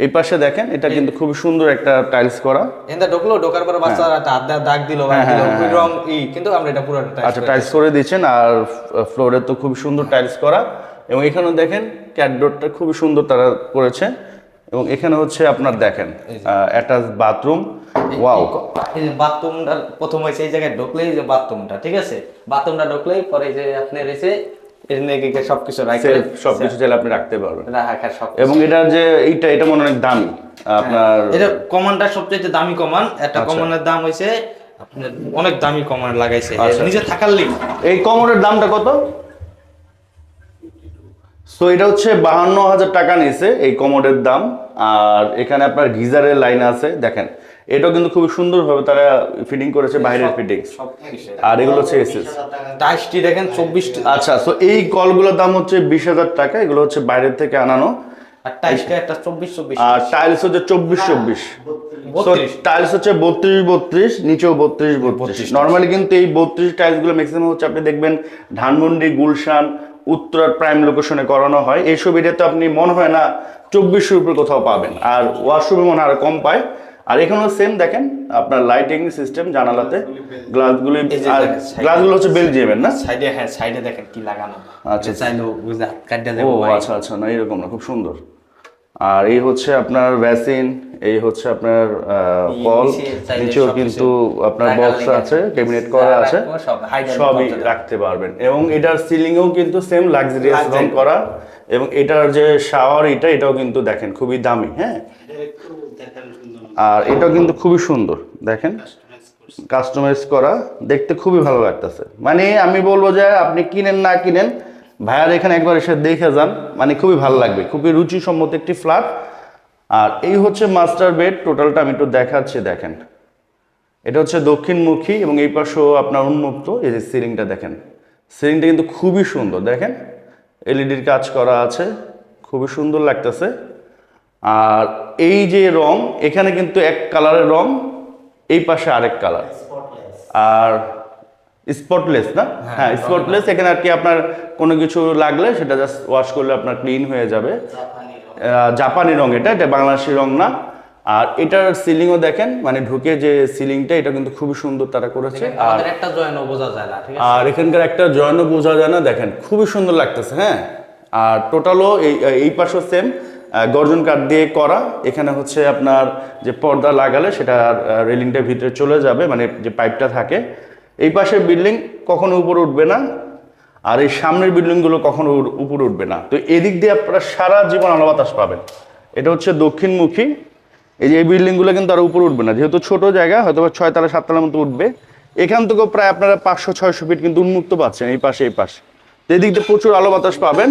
এই পাশে দেখেন, এটা কিন্তু খুব সুন্দর একটা টাইলস করা। এন্দা ঢোকার পরে বাচ্চারা একটা হাত দাগ দিল ওই রং কিন্তু আমরা এটা পুরো আচ্ছা টাইলস করে দিয়েছেন। আর ফ্লোরে তো খুব সুন্দর টাইলস করা, এবং এখানেও দেখেন ক্যাটডোরটা খুব সুন্দর তারা করেছে। এবং এখানে হচ্ছে আপনার দেখেন অ্যাটাচ বাথরুম। ওয়াও, এই যে বাথরুমটা প্রথম হয়েছে এই জায়গায় ঢুকলেই যে বাথরুমটা, ঠিক আছে, বাথরুমটা ঢুকলেই পরে যে আপনি রয়েছে সবকিছু সবকিছু চাইলে আপনি রাখতে পারবেন। সব। এবং এটা যে এটা মনে অনেক দামি আপনার, এটা কমানটা সবচেয়ে দামি কমান। একটা কমানের দাম হইছে আপনার অনেক দামি কমান লাগাইছে নিজে থাকার লিগ। এই কমোডের দামটা কত? সো এটা হচ্ছে 52,000 টাকা নিয়েছে এই কমোডের দাম। আর এখানে আপনার গিজারের লাইন আছে দেখেন, এটাও কিন্তু খুব সুন্দরভাবে তারা ফিটিং করেছে, বাইরের ফিটিং। আর এগুলো হচ্ছে এসএস টাইসটি দেখেন 24। আচ্ছা, সো এই কলগুলোর দাম হচ্ছে 20,000 টাকা, এগুলো হচ্ছে বাইরের থেকে আনানো। আর টাইসটা একটা 24 আর টাইলস হচ্ছে 24 টাইলস হচ্ছে 32 নিচেও 32 নরমালি। কিন্তু এই 32 টাইলস গুলো ম্যাক্সিমাম হচ্ছে আপনি দেখবেন ধানমন্ডি, গুলশান, উত্তরার প্রাইম লোকেশনে করানো হয়। এইসব এরিয়াতে আপনি মনে হয় না 2400 উপরে কোথাও পাবেন, আর ওয়াশরুমে মনে হয় আরো কম পায়। আর এখানেও সেম দেখেন আপনার লাইটিং সিস্টেম, জানালাতে গ্লাসগুলো হচ্ছে বেলজিয়ামের না? সাইডে, হ্যাঁ সাইডে দেখেন কি লাগানো। আচ্ছা চাইলো বুঝা কাটটা দেব। ও আচ্ছা আচ্ছা, না এরকম না, খুব সুন্দর। আর এই হচ্ছে আপনার বেসিন, এই হচ্ছে আপনার কল, নিচেও কিন্তু আপনার বক্স আছে, ক্যাবিনেট করা আছে, সবই রাখতে পারবেন। এবং এটার সিলিংও কিন্তু সেম লাক্সারিয়াস রং করা। এবং এটার যে শাওয়ার এটাও কিন্তু দেখেন খুবই দামি। হ্যাঁ, আর এটাও কিন্তু খুবই সুন্দর দেখেন, কাস্টমাইজ করা, দেখতে খুবই ভালো লাগতেছে। মানে আমি বলবো যে আপনি কিনেন না কিনেন, ভাইয়ার এখানে একবার এসে দেখে যান, মানে খুবই ভালো লাগবে। খুবই রুচিসম্মত একটি ফ্ল্যাট। আর এই হচ্ছে মাস্টার বেড, টোটালটা আমি একটু দেখাচ্ছি। দেখেন এটা হচ্ছে দক্ষিণমুখী এবং এই পাশেও আপনার উন্মুক্ত। এই যে সিলিংটা দেখেন, সিলিংটা কিন্তু খুবই সুন্দর দেখেন, এলইডির কাজ করা আছে, খুবই সুন্দর লাগতেছে। আর এই যে রং, এখানে কিন্তু এক কালারের রং, এই পাশে আরেক কালার। আর স্পটলেস না? হ্যাঁ স্পটলেস। এখানে আর কি আপনার কোনো কিছু লাগলে সেটা জাস্ট ওয়াশ করলে আপনার ক্লিন হয়ে যাবে। জাপানি রং, এটা বাংলাদেশি রং না। আর এটার সিলিংও দেখেন, মানে ঢুকে যে সিলিংটা, এটা কিন্তু খুবই সুন্দর তারা করেছে। আর একটা জয়েন্টও বোঝা যায় না, ঠিক আছে? আর এখানকার একটা জয়েন্টও বোঝা যায় না, দেখেন খুবই সুন্দর লাগতেছে। হ্যাঁ, আর টোটালও এই পাশও সেম গর্জন কাঠ দিয়ে করা। এখানে হচ্ছে আপনার যে পর্দা লাগালে সেটা রেলিংটার ভিতরে চলে যাবে, মানে যে পাইপটা থাকে। এই পাশের বিল্ডিং কখনো উপরে উঠবে না, আর এই সামনের বিল্ডিংগুলো কখনো উপরে উঠবে না। তো এদিক দিয়ে আপনারা সারা জীবন আলো বাতাস পাবেন। এটা হচ্ছে দক্ষিণমুখী। এই যে এই বিল্ডিংগুলো কিন্তু আর উপরে উঠবে না, যেহেতু ছোট জায়গা, হয়তো 6 তলা 7 তলার মতো উঠবে। এখান থেকেও প্রায় আপনারা 500-600 ফিট কিন্তু উন্মুক্ত পাচ্ছেন এই পাশে। এদিক দিয়ে প্রচুর আলো বাতাস পাবেন।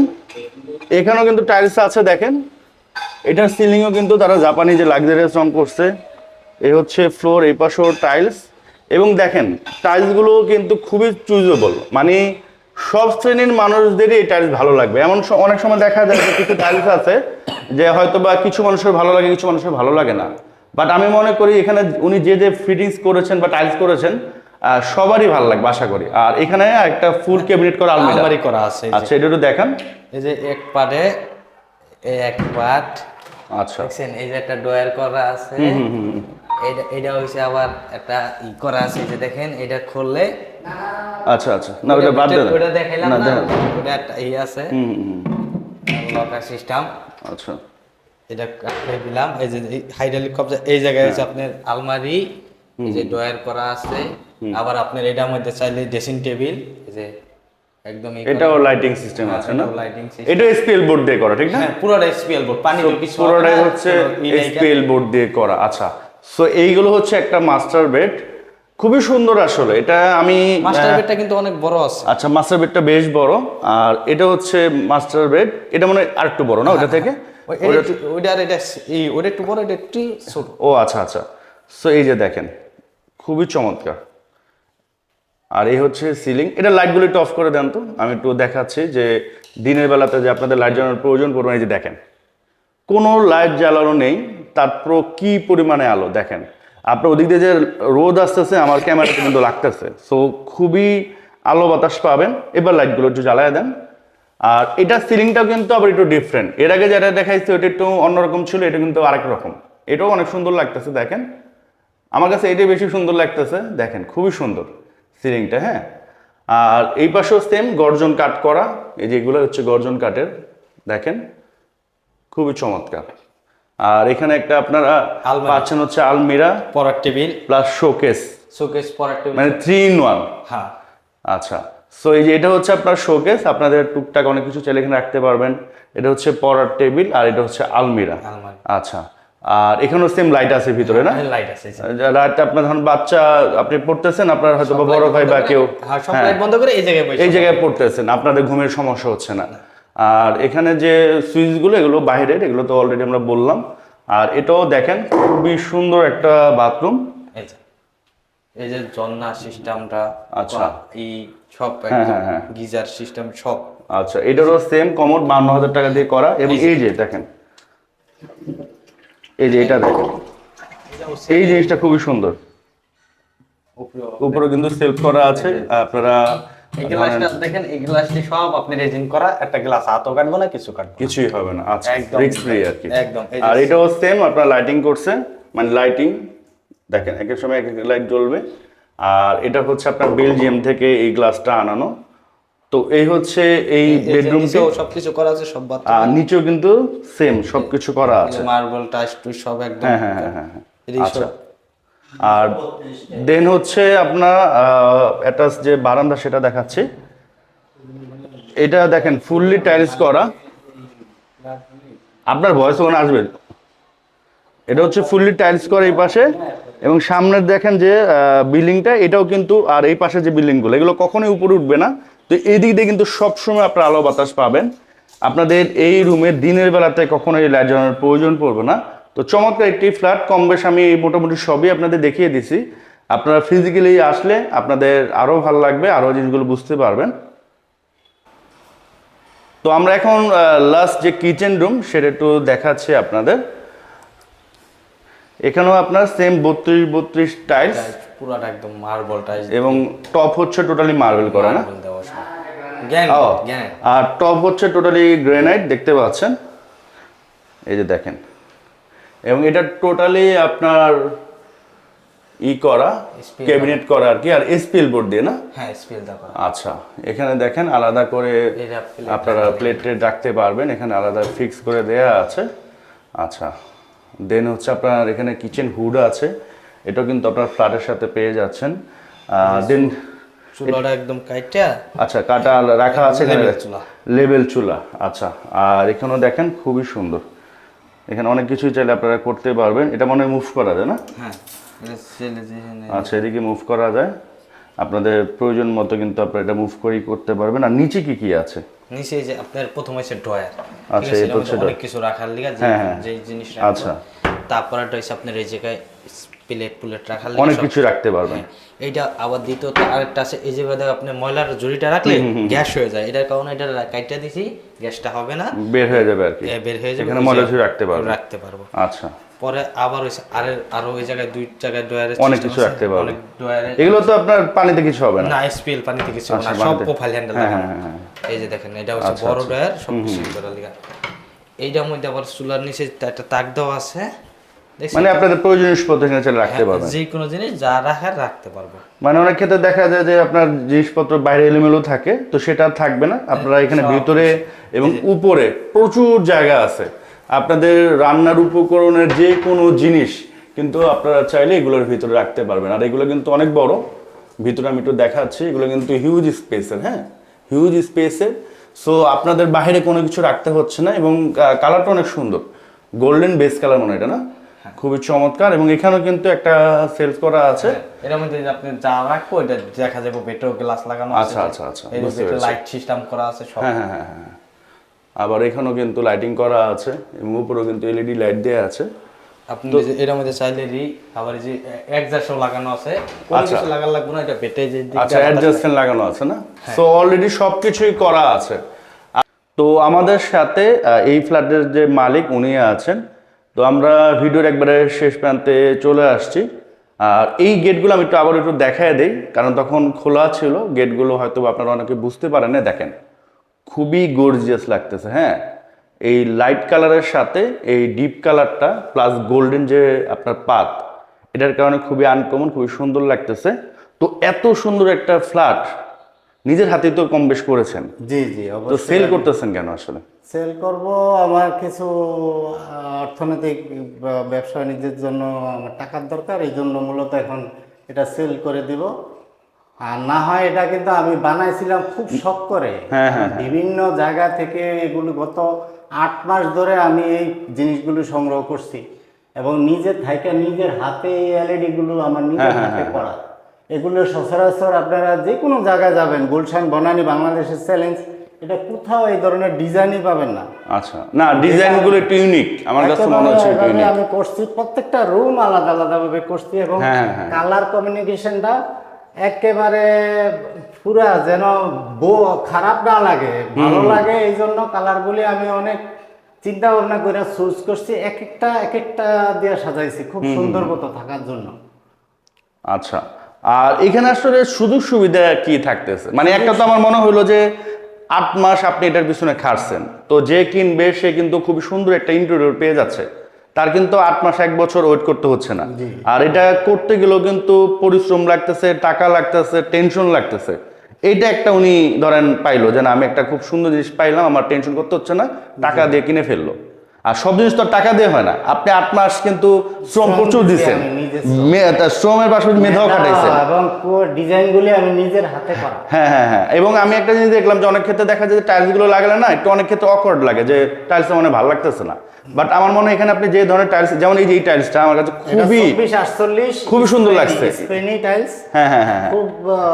এখানেও কিন্তু টাইলস আছে দেখেন, এটার সিলিংও কিন্তু তারা জাপানি যে লাক্সারিয়াস রং করছে। এই হচ্ছে ফ্লোর, এই পাশেও টাইলস। এবং দেখেন টাইলসগুলো কিন্তু খুবই চুজেবল, মানে সব শ্রেণীর মানুষদেরই এই টাইলস ভালো লাগবে। এমন অনেক সময় দেখা যায় যে কিছু টাইলস আছে যে হয়তো বা কিছু মানুষের ভালো লাগে, কিছু মানুষের ভালো লাগে না। বাট আমি মনে করি এখানে উনি যে ফিটিংস করেছেন বা টাইলস করেছেন সবারই ভালো লাগবে আশা করি। আর এখানে একটা ফুল ক্যাবিনেট করা আলমারি করা আছে। আচ্ছা, এটা একটু দেখান। এই যে এক পাটে এক পাট, আচ্ছা দেখছেন? এই যে একটা ডয়ার করা আছে, এটা হইছে আবার একটা করা আছে, যে দেখেন এটা খুললে। আচ্ছা আচ্ছা, না ওটা বাদ দেন, ওটা দেখাইলাম না, ওটা একটা আছে লকার সিস্টেম। আচ্ছা, এটা কাটতে দিলাম। এই যে হাইড্রোলিক কবজা, এই জায়গায় হচ্ছে আপনার আলমারি, এই যে ডয়ার করা আছে। আবার আপনার এটার মধ্যে চাইলে ড্রেসিং টেবিল, এই যে একদম এটাও লাইটিং সিস্টেম আছে না? Lighting system. এটা এসপিএল বোর্ড দিয়ে করা, ঠিক না? হ্যাঁ, পুরোটা এসপিএল বোর্ড, পানি কিছু পুরোটাই হচ্ছে এসপিএল বোর্ড দিয়ে করা। আচ্ছা, সো এইগুলো হচ্ছে একটা মাস্টার বেড, খুবই সুন্দর আসলে। এটা আমি মাস্টার বেডটা কিন্তু অনেক বড় আছে। আচ্ছা, মাস্টার বেডটা বেশ বড়। আর এটা হচ্ছে মাস্টার বেড, এটা মনে হয় আরেকটু বড় না ওটা থেকে? ওটা একটু বড়, এটা একটু ছোট। ও আচ্ছা আচ্ছা, সো এই যে দেখেন খুবই চমৎকার। আর এই হচ্ছে সিলিং। এটা লাইটগুলো একটু অফ করে দেন তো, আমি একটু দেখাচ্ছি যে দিনের বেলাতে যে আপনাদের লাইট জ্বালানোর প্রয়োজন পড়বে। এই যে দেখেন কোনো লাইট জ্বালানো নেই, তারপর কি পরিমাণে আলো দেখেন। আপনার ওদিক দিয়ে যে রোদ আসতেছে আমার ক্যামেরাতে কিন্তু লাগতেছে। সো খুবই আলো বাতাস পাবেন। এবার লাইটগুলো একটু জ্বালায় দেন। আর এটা সিলিংটাও কিন্তু আবার একটু ডিফারেন্ট, এর আগে যেটা দেখাইছে ওটা একটু অন্যরকম ছিল, এটা কিন্তু আরেক রকম। এটাও অনেক সুন্দর লাগতেছে, দেখেন আমার কাছে এটাই বেশি সুন্দর লাগতেছে, দেখেন খুবই সুন্দর সিলিংটা। হ্যাঁ, আর এই পাশেও সেম গর্জন কাট করা, এই যে এগুলো হচ্ছে গর্জন কাঠের, দেখেন খুবই চমৎকার। আর এখানে একটা আপনারা আলমারি। পাচ্ছেন হচ্ছে আলমিরা পড়ার টেবিল, প্লাস শোকেস, শোকেস, পড়ার টেবিল, মানে 3 in 1। হ্যাঁ আচ্ছা, সো এই যে এটা হচ্ছে আপনার শোকেস, আপনাদের টুকটাক অনেক কিছু চাইলে এখানে রাখতে পারবেন। এটা হচ্ছে পড়ার টেবিল আর এটা হচ্ছে আলমিরা। আলমারি। আচ্ছা, আর এখানেও সেম লাইট আছে ভিতরে না? লাইট আছে। লাইট আপনার ধরুন বাচ্চা আপনি পড়তেছেন, আপনার হয়তো বা বড় ভাই বা কেউ হ্যাঁ, সব লাইট বন্ধ করে এই জায়গায় বসে এই জায়গায় পড়তেছেন, আপনাদের ঘুমের সমস্যা হচ্ছে না। আর এখানে যে সুইচগুলো এগুলো বাইরের, এগুলো তো অলরেডি আমরা বললাম। আর এটাও দেখেন খুবই সুন্দর একটা বাথরুম। এই যে জন্না সিস্টেমটা, আচ্ছা। এই সব হ্যাঁ। গিজার সিস্টেম সব। আচ্ছা, এটারও সেম কমোড 52,000 টাকা দিয়ে করা। এবং এই যে দেখেন, এই যে এটা দেখেন, এই জিনিসটা খুবই সুন্দর। উপরে কিন্তু সেলফ করা আছে, আপনারা এই গ্লাসটা দেখেন, এই গ্লাসটি সব আপনি রেজিন করা, একটা গ্লাস হাতও কাটবো না, কিছু কাটবো না। কিছুই হবে না। আচ্ছা, একদম রিস্ক ফ্রি আর কি। একদম। আর এটাও সেম আপনারা লাইটিং করছে, মানে লাইটিং দেখেন এক এক সময় এক এক লাইট জ্বলবে। আর এটা হচ্ছে আপনার বেলজিয়াম থেকে এই গ্লাসটা আনানো। তো এই হচ্ছে এই বেডরুমটি, সবকিছু করা আছে, সব বাথরুম। আর নিচেও কিন্তু সেম সবকিছু করা আছে, মার্বেল টাইলস টুইস সব একদম। হ্যাঁ। আচ্ছা, আর দেন হচ্ছে আপনার অ্যাটাচ যে বারান্দা সেটা দেখাচ্ছি। এটা দেখেন ফুললি টাইলস করা, আপনার ভয়েস ওখানে আসবে। এটা হচ্ছে ফুললি টাইলস করা এই পাশে, এবং সামনের দেখেন যে বিল্ডিংটা, এটাও কিন্তু, আর এই পাশে যে বিল্ডিংগুলো এগুলো কখনোই উপরে উঠবে না। তো এই দিক দিয়ে কিন্তু সবসময় আপনার আলো বাতাস পাবেন। আপনাদের এই রুমে দিনের বেলাতে কখনোই লাইট জ্বালানোর প্রয়োজন পড়বে না। তো চমৎকার একটি ফ্ল্যাট, কম বেশ আমি মোটামুটি সবই আপনাদের দেখিয়ে দিছি। আপনারা ফিজিক্যালি আসলে আপনাদের আরও ভালো লাগবে, আরও জিনিসগুলো বুঝতে পারবেন। তো আমরা এখন লাস্ট যে কিচেন রুম সেটা একটু দেখাচ্ছি আপনাদের। এখানেও আপনার সেম 32 টাইলস, পুরাটা একদম মার্বেল টাইলস, এবং টপ হচ্ছে টোটালি মার্বেল করা না? দেওয়া সব আর টপ হচ্ছে টোটালি গ্রানাইট, দেখতে পাচ্ছেন এই যে দেখেন। এবং এটা টোটালি আপনার করা, ক্যাবিনেট করা আর কি, আর এসপিএল বোর্ড দিয়ে না? হ্যাঁ, এসপিএল দা করা। আচ্ছা, এখানে দেখেন আলাদা করে আপনারা প্লেটে রাখতে পারবেন, এখানে আলাদা ফিক্স করে দেয়া আছে। আচ্ছা, দেন হচ্ছে আপনার এখানে কিচেন হুড আছে, এটাও কিন্তু আপনার ফ্ল্যাটের সাথে পেয়ে যাচ্ছেন। দেন চুলাটা একদম কাইটা, আচ্ছা কাটা রাখা আছে, চুলা, লেবেল চুলা। আচ্ছা, আর এখানেও দেখেন খুবই সুন্দর, এখানে অনেক কিছুই চাইলে আপনারা করতে পারবেন। এটা মনে হয় মুভ করা যায় না? হ্যাঁ, আচ্ছা, এদিকে মুভ করা যায়, আপনাদের প্রয়োজন মতো কিন্তু আপনারা এটা মুভ করেই করতে পারবেন। আর নিচে কি কি আছে? নিচে যে আপনার প্রথম হচ্ছে ড্রয়ার। আচ্ছা, এটা হচ্ছে অনেক কিছু রাখার লিগা, যে জিনিস রাখবো। আচ্ছা, তারপর এটা হচ্ছে আপনার এই জায়গায় প্লেট রাখার লিগা অনেক কিছু রাখতে পারবেন। এইটা আবার দ্বিতীয়ত আরেকটা আছে, এই যে আপনি ময়লার ঝুড়িটা রাখলে গ্যাস হয়ে যায়, এটার কারণে এটা কাইটা দিছি, গ্যাসটা হবে না, বের হয়ে যাবে আর কি, বের হয়ে যাবে, এখানে ময়লা ঝুড়ি রাখতে পারবো। আচ্ছা, পরে আবার হইছে আরো ওই জায়গায় দুই জায়গায় ড্রয়ারে অনেক কিছু রাখতে পারবেন। এগুলো তো আপনার পানিতে কিছু হবে না? না, এসপিএল পানিতে কিছু হবে না, সব প্রোফাইল হ্যান্ডেল লাগানো। এই যে দেখেন, এটা হচ্ছে বড় ড্রয়ার, সব কিছু করার লাগা। এইটার মধ্যে আবার চুলার নিচে একটা তাক দেওয়া আছে, মানে আপনাদের প্রয়োজনীয় জিনিসপত্র এখানে চাইলে রাখতে পারবেন, যে কোনো জিনিস যা রাখার রাখতে পারবো। মানে অনেক ক্ষেত্রে দেখা যায় যে আপনার জিনিসপত্র বাইরে এলোমেলো থাকে, তো সেটা থাকবে না, আপনারা এখানে ভিতরে এবং উপরে প্রচুর জায়গা আছে। আপনাদের রান্নার উপকরণের যে কোনো জিনিস কিন্তু আপনারা চাইলে এগুলোর ভিতরে রাখতে পারবেন। আর এগুলো কিন্তু অনেক বড়, ভিতরে আমি একটু দেখাচ্ছি, এগুলো কিন্তু হিউজ স্পেসের, হ্যাঁ হিউজ স্পেসের। সো আপনাদের বাইরে কোনো কিছু রাখতে হচ্ছে না, এবং কালারটা অনেক সুন্দর, গোল্ডেন বেস কালার মনে হয় এটা না? খুবই চমৎকার। এবং এখানেও কিন্তু একটা সেলফ করা আছে, এর মধ্যে আপনি যা রাখবো এটা দেখা যাবে, বেটো গ্লাস লাগানো আছে। আচ্ছা, এই যে লাইট সিস্টেম করা আছে সব। হ্যাঁ। আবার এখানেও কিন্তু লাইটিং করা আছে, এবং উপরেও কিন্তু এলইডি লাইট দেওয়া আছে। আপনি এর মধ্যে চাইলে আবার এই যে এক্সস্টও লাগানো আছে, কোনো কিছু লাগার লাগবে না, এটা বেটে যে আচ্ছা, অ্যাডজাস্টমেন্ট লাগানো আছে না? সো অলরেডি সবকিছুই করা আছে। তো আমাদের সাথে এই ফ্ল্যাটের যে মালিক উনি আছেন। তো আমরা ভিডিওর একবারে শেষ প্রান্তে চলে আসছি। আর এই গেটগুলো আমি একটু আবার একটু দেখায় দেই, কারণ তখন খোলা ছিল গেটগুলো, হয়তো আপনারা অনেকে বুঝতে পারেন না। দেখেন খুবই গর্জিয়াস লাগতেছে। হ্যাঁ, এই লাইট কালারের সাথে এই ডিপ কালারটা প্লাস গোল্ডেন যে আপনার পাত, এটার কারণে খুবই আনকমন, খুবই সুন্দর লাগতেছে। তো এত সুন্দর একটা ফ্ল্যাট নিজের হাতেই তো কম বেশ করেছেন, জি জি তো অবশ্যই। সেল করতেছেন কেন আসলে? সেল করব, আমার কিছু অর্থনৈতিক ব্যবসা বাণিজ্যের জন্য আমার টাকার দরকার, এই জন্য মূলত এখন এটা সেল করে দিব। আর না হয় এটা কিন্তু আমি বানাইছিলাম খুব শখ করে। বিভিন্ন জায়গা থেকে এগুলো গত 8 মাস ধরে আমি এই জিনিসগুলো সংগ্রহ করছি এবং নিজের থেকে নিজের হাতে এই এলইডি গুলো আমার নিজের হাতে করা। এগুলো সচরাচর আপনারা যে কোনো জায়গায় যাবেন, গুলশান, বনানী, বাংলাদেশের চ্যালেঞ্জ, এটা কোথাও এই ধরনের ডিজাইনই পাবেন না। আচ্ছা, না ডিজাইনগুলো একটু ইউনিক, আমার কাছে মনে হচ্ছে একটু ইউনিক। আমি করছি, প্রত্যেকটা রুম আলাদা আলাদা ভাবে করছি এবং কালার কমিউনিকেশনটা একেবারে পুরা যেন খারাপ না লাগে, ভালো লাগে। এই জন্য কালারগুলি আমি অনেক চিন্তা ভাবনা করে চুজ করছি, এক একটা দিয়ে সাজাইছি খুব সুন্দর মতো থাকার জন্য। আচ্ছা, আর এখানে আসলে সুযোগ সুবিধা কি থাকতেছে? মানে একটা তো আমার মনে হলো যে 8 মাস আপনি এটার পিছনে খাটছেন, তো যে কিনবে সে কিন্তু খুব সুন্দর একটা ইন্টেরিয়র পেয়ে যাচ্ছে, তার কিন্তু 8 মাস 1 বছর ওয়েট করতে হচ্ছে না। আর এটা করতে গেলেও কিন্তু পরিশ্রম লাগতেছে, টাকা লাগতেছে, টেনশন লাগতেছে। এইটা একটা উনি ধরেন পাইলো যে না, আমি একটা খুব সুন্দর জিনিস পাইলাম, আমার টেনশন করতে হচ্ছে না, টাকা দিয়ে কিনে ফেললো। আর সব জিনিস তো টাকা দিয়ে হয় না, আপনি 8 মাস কিন্তু শ্রম প্রচুর দিচ্ছেন, শ্রমের পাশাপাশি মেধাও খাটাইছেন এবং ডিজাইনগুলি আমি নিজের হাতে করা। হ্যাঁ, এবং আমি একটা জিনিস দেখলাম যে অনেক ক্ষেত্রে দেখা যায় যে টাইলস গুলো লাগালে না একটু অনেক ক্ষেত্রে অকওয়ার্ড লাগে, যে টাইলস মানে ভালো লাগতেছে না। বাট আমার মনে হয় এখানে আপনি যে ধরনের টাইলস, যেমন এই যে এই টাইলসটা আমার কাছে খুবই সুন্দর লাগছে। হ্যাঁ, খুব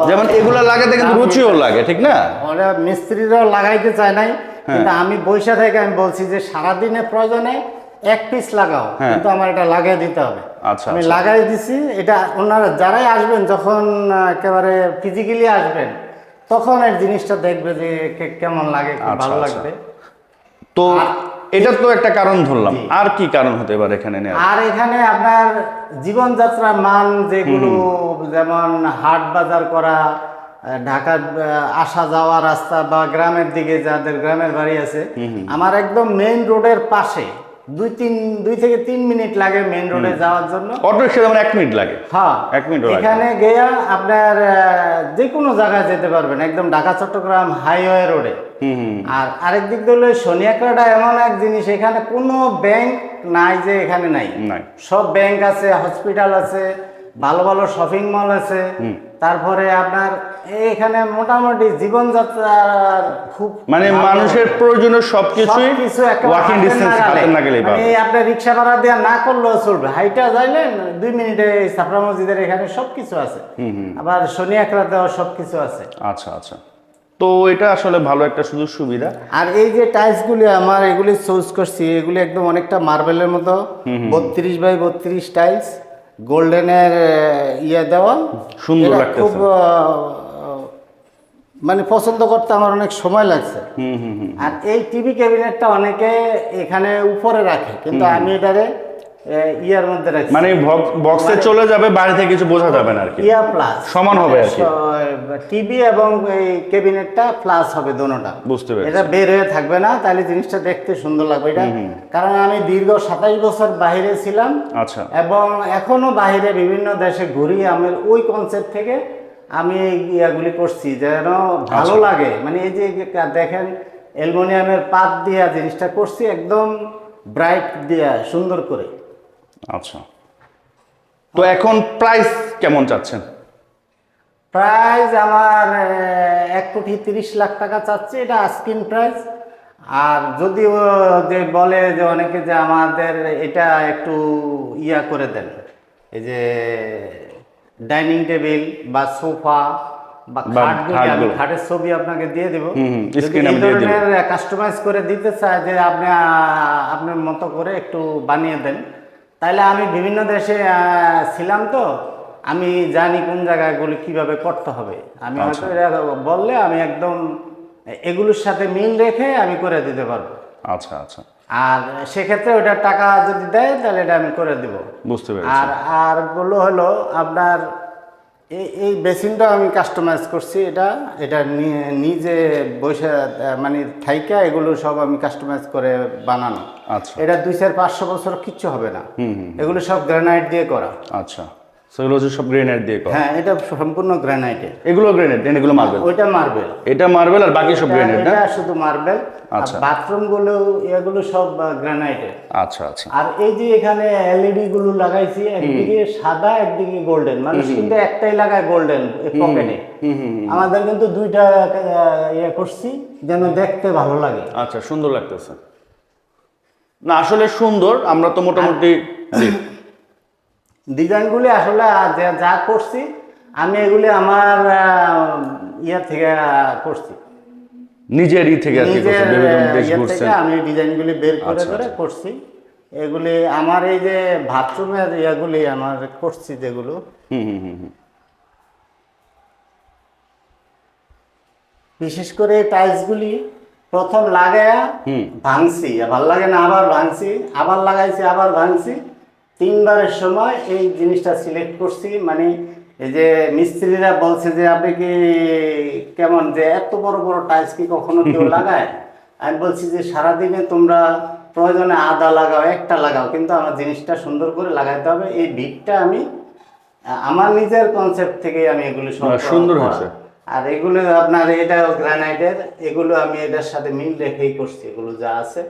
যেমন এগুলা লাগাতে কিন্তু রুচিও লাগে, ঠিক না? ওরা মিস্ত্রিরাও লাগাইতে চায় নাই, কিন্তু আমি বৈশা থেকে আমি বলছি যে সারাদিনে প্রয়োজনে 1 পিস লাগাও, কিন্তু আমার এটা লাগিয়ে দিতে হবে। আচ্ছা, আমি লাগাই দিছি। এটা ওনারা যারাই আসবেন, যখন একেবারে ফিজিক্যালি আসবেন, তখন এই জিনিসটা দেখবে যে কেমন লাগে, খুব ভালো লাগবে। তো এটা তো একটা কারণ ধরলাম, আর কি কারণ হতে পারে এখানে? আর এখানে আপনার জীবনযাত্রার মান যেগুলো, যেমন হাট বাজার করা, ঢাকার আসা যাওয়া রাস্তা, বা গ্রামের দিকে যাদের গ্রামের বাড়ি আছে, আমার একদম মেইন রোডের পাশে 2 থেকে 3 মিনিট লাগে মেইন রোডে যাওয়ার জন্য। অটো রিকশা যেমন 1 মিনিট লাগে। হ্যাঁ, 1 মিনিট লাগে। এখানে গিয়া আপনার যে কোনো জায়গায় যেতে পারবেন, একদম ঢাকা চট্টগ্রাম হাইওয়ে রোডে। আর আরেক দিক দিয়ে হলো সোনিয়াকড়া এমন এক জিনিস, এখানে কোনো ব্যাংক নাই যে এখানে নাই, সব ব্যাংক আছে, হসপিটাল আছে, ভালো ভালো শপিং মল আছে। তারপরে আপনার এখানে মোটামুটি জীবনযাত্রার খুব মানে মানুষের প্রয়োজনীয় সবকিছু ওয়াকিং ডিসটেন্স হাতে না গেলেই পাবে। আপনার রিক্সা ভাড়া দেওয়া না করলেও চলবে, হাইটা যাইলেন 2 মিনিটে ছাপড়া মসজিদের এখানে সবকিছু আছে, আবার সোনিয়াকড়াতেও সবকিছু আছে। আচ্ছা, তো এটা আসলে ভালো একটা সুযোগ সুবিধা। আর এই যে টাইলসগুলি আমার এগুলি চুজ করছি, এগুলি একদম অনেকটা মার্বেলের মতো, 32 বাই 32 টাইলস, গোল্ডেনের দেওয়া, সুন্দর লাগতেছে। খুব মানে পছন্দ করতে আমার অনেক সময় লাগছে। আর এই টিভি ক্যাবিনেটটা অনেকে এখানে উপরে রাখে, কিন্তু আমি এটারে ইয়ার মধ্যে রাখছি, মানে বক্সে চলে যাবে, বাইরে থেকে কিছু বোঝা যাবে না আর কি, ইয়া প্লাস সমান হবে আর কি। টিভি এবং এই ক্যাবিনেটটা প্লাস হবে দোনোটা, বুঝতে পেরেছি। এটা বের হয়ে থাকবে না, তাহলে জিনিসটা দেখতে সুন্দর লাগবে। এটা কারণ আমি দীর্ঘ 27 বছর বাইরে ছিলাম। আচ্ছা, এবং এখনো বাইরে বিভিন্ন দেশে ঘুরি, আমি ওই কনসেপ্ট থেকে আমি ইয়াগুলি করছি যেন ভালো লাগে। মানে এই যে দেখেন অ্যালুমিনিয়ামের পাত দিয়া জিনিসটা করছি, একদম ব্রাইট দিয়া সুন্দর করে। আচ্ছা, তো এখন প্রাইস কেমন চাচ্ছেন? প্রাইস আমার 1,30,00,000 টাকা চাচ্ছি, এটা আস্কিং প্রাইস। আর যদিও যে বলে যে অনেকে যে আমাদের এটা একটু ইয়া করে দেন, এই যে ডাইনিং টেবিল বা সোফা বা খাটগুলি, আমি খাটের ছবি আপনাকে দিয়ে দেব, কাস্টমাইজ করে দিতে চায় যে আপনি আপনার মতো করে একটু বানিয়ে দেন, তাইলে আমি বিভিন্ন দেশে ছিলাম, তো আমি জানি কোন জায়গাগুলি কিভাবে করতে হবে। আমি হয়তো এটা বললে আমি একদম এগুলোর সাথে মিল রেখে আমি করে দিতে পারবো। আচ্ছা, আর সেক্ষেত্রে ওটার টাকা যদি দেয় তাহলে এটা আমি করে দিব। বুঝতে পেরেছি। আর আর গুলো হলো আপনার এই বেসিনটা আমি কাস্টমাইজ করছি, এটা নিজে বসে মানে থাইকা এগুলো সব আমি কাস্টমাইজ করে বানানো। আচ্ছা এটা 200-500 বছর কিচ্ছু হবে না। এগুলো সব গ্রানাইট দিয়ে করা। আচ্ছা, সেগুলো হচ্ছে সব গ্রেনাইট দিয়ে করা। হ্যাঁ, এটা সম্পূর্ণ গ্রানাইটের। এগুলো গ্রেনাইট, এগুলো মার্বেল। ওইটা মার্বেল। এটা মার্বেল আর বাকি সব গ্রেনাইট না? এটা শুধু মার্বেল। আচ্ছা। বাথরুম গুলো এগুলো সব গ্রানাইটের। আচ্ছা আচ্ছা। আর এই যে এখানে এলইডি গুলো লাগাইছি, একদিকে সাদা একদিকে গোল্ডেন। মানুষ কিন্তু একটাই লাগায় গোল্ডেন পকেটে, আমাদের কিন্তু দুইটা ইয়ে করছি যেন দেখতে ভালো লাগে। আচ্ছা, সুন্দর লাগতেছে না? আসলে সুন্দর। আমরা তো মোটামুটি ডিজাইনগুলি আসলে যা করছি আমি এগুলি আমার ইয়ে থেকে করছি, নিজের থেকে আর কি নিজের করছেন, বিভিন্ন দেশ ইয়ে ঘুরছেন। থেকে আমি ডিজাইনগুলি বের করে আচ্ছা, করে আচ্ছা। করছি। এগুলি আমার এই যে বাথরুমের ইয়েগুলি আমার করছি যেগুলো, বিশেষ করে টাইলসগুলি প্রথম লাগায়া ভাঙছি, ভালো লাগে না, আবার ভাঙছি, আবার লাগাইছি, আবার ভাঙছি। 3বারের সময় এই জিনিসটা সিলেক্ট করছি। মানে এই যে মিস্ত্রিরা বলছে যে আপনি কি কেমন, যে এত বড় বড় টাইলস কি কখনো কেউ লাগায়? আমি বলছি যে সারাদিনে তোমরা প্রয়োজনে আধা লাগাও, একটা লাগাও, কিন্তু আমার জিনিসটা সুন্দর করে লাগাইতে হবে। এই ভিটটা আমি আমার নিজের কনসেপ্ট থেকে আমি এগুলো সব সুন্দর করা। হয়েছে। আর এগুলো আপনার এটা গ্রানাইটের, এগুলো আমি এটার সাথে মিল রেখেই করছি। এগুলো যা আছে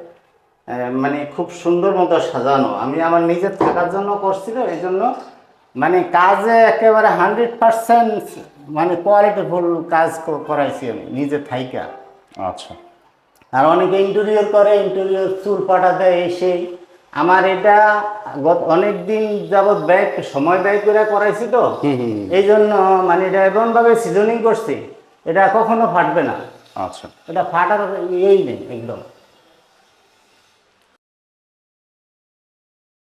মানে খুব সুন্দর মতো সাজানো, আমি আমার নিজের থাকার জন্য করছিল। এই জন্য মানে কাজে একেবারে 100% মানে কোয়ালিটিফুল কাজ করাইছি আমি নিজে থাইকা। আচ্ছা। আর অনেকে ইন্টেরিয়র করে, ইন্টেরিয়র চুল পাটা দেয় এই সেই। আমার এটা অনেক দিন যাবৎ সময় ব্যয় করে করাইছি তো, এই জন্য মানে এটা এমনভাবে সিজনিং করছি, এটা কখনো ফাটবে না। আচ্ছা। এটা ফাটার ইয়েই নেই একদম।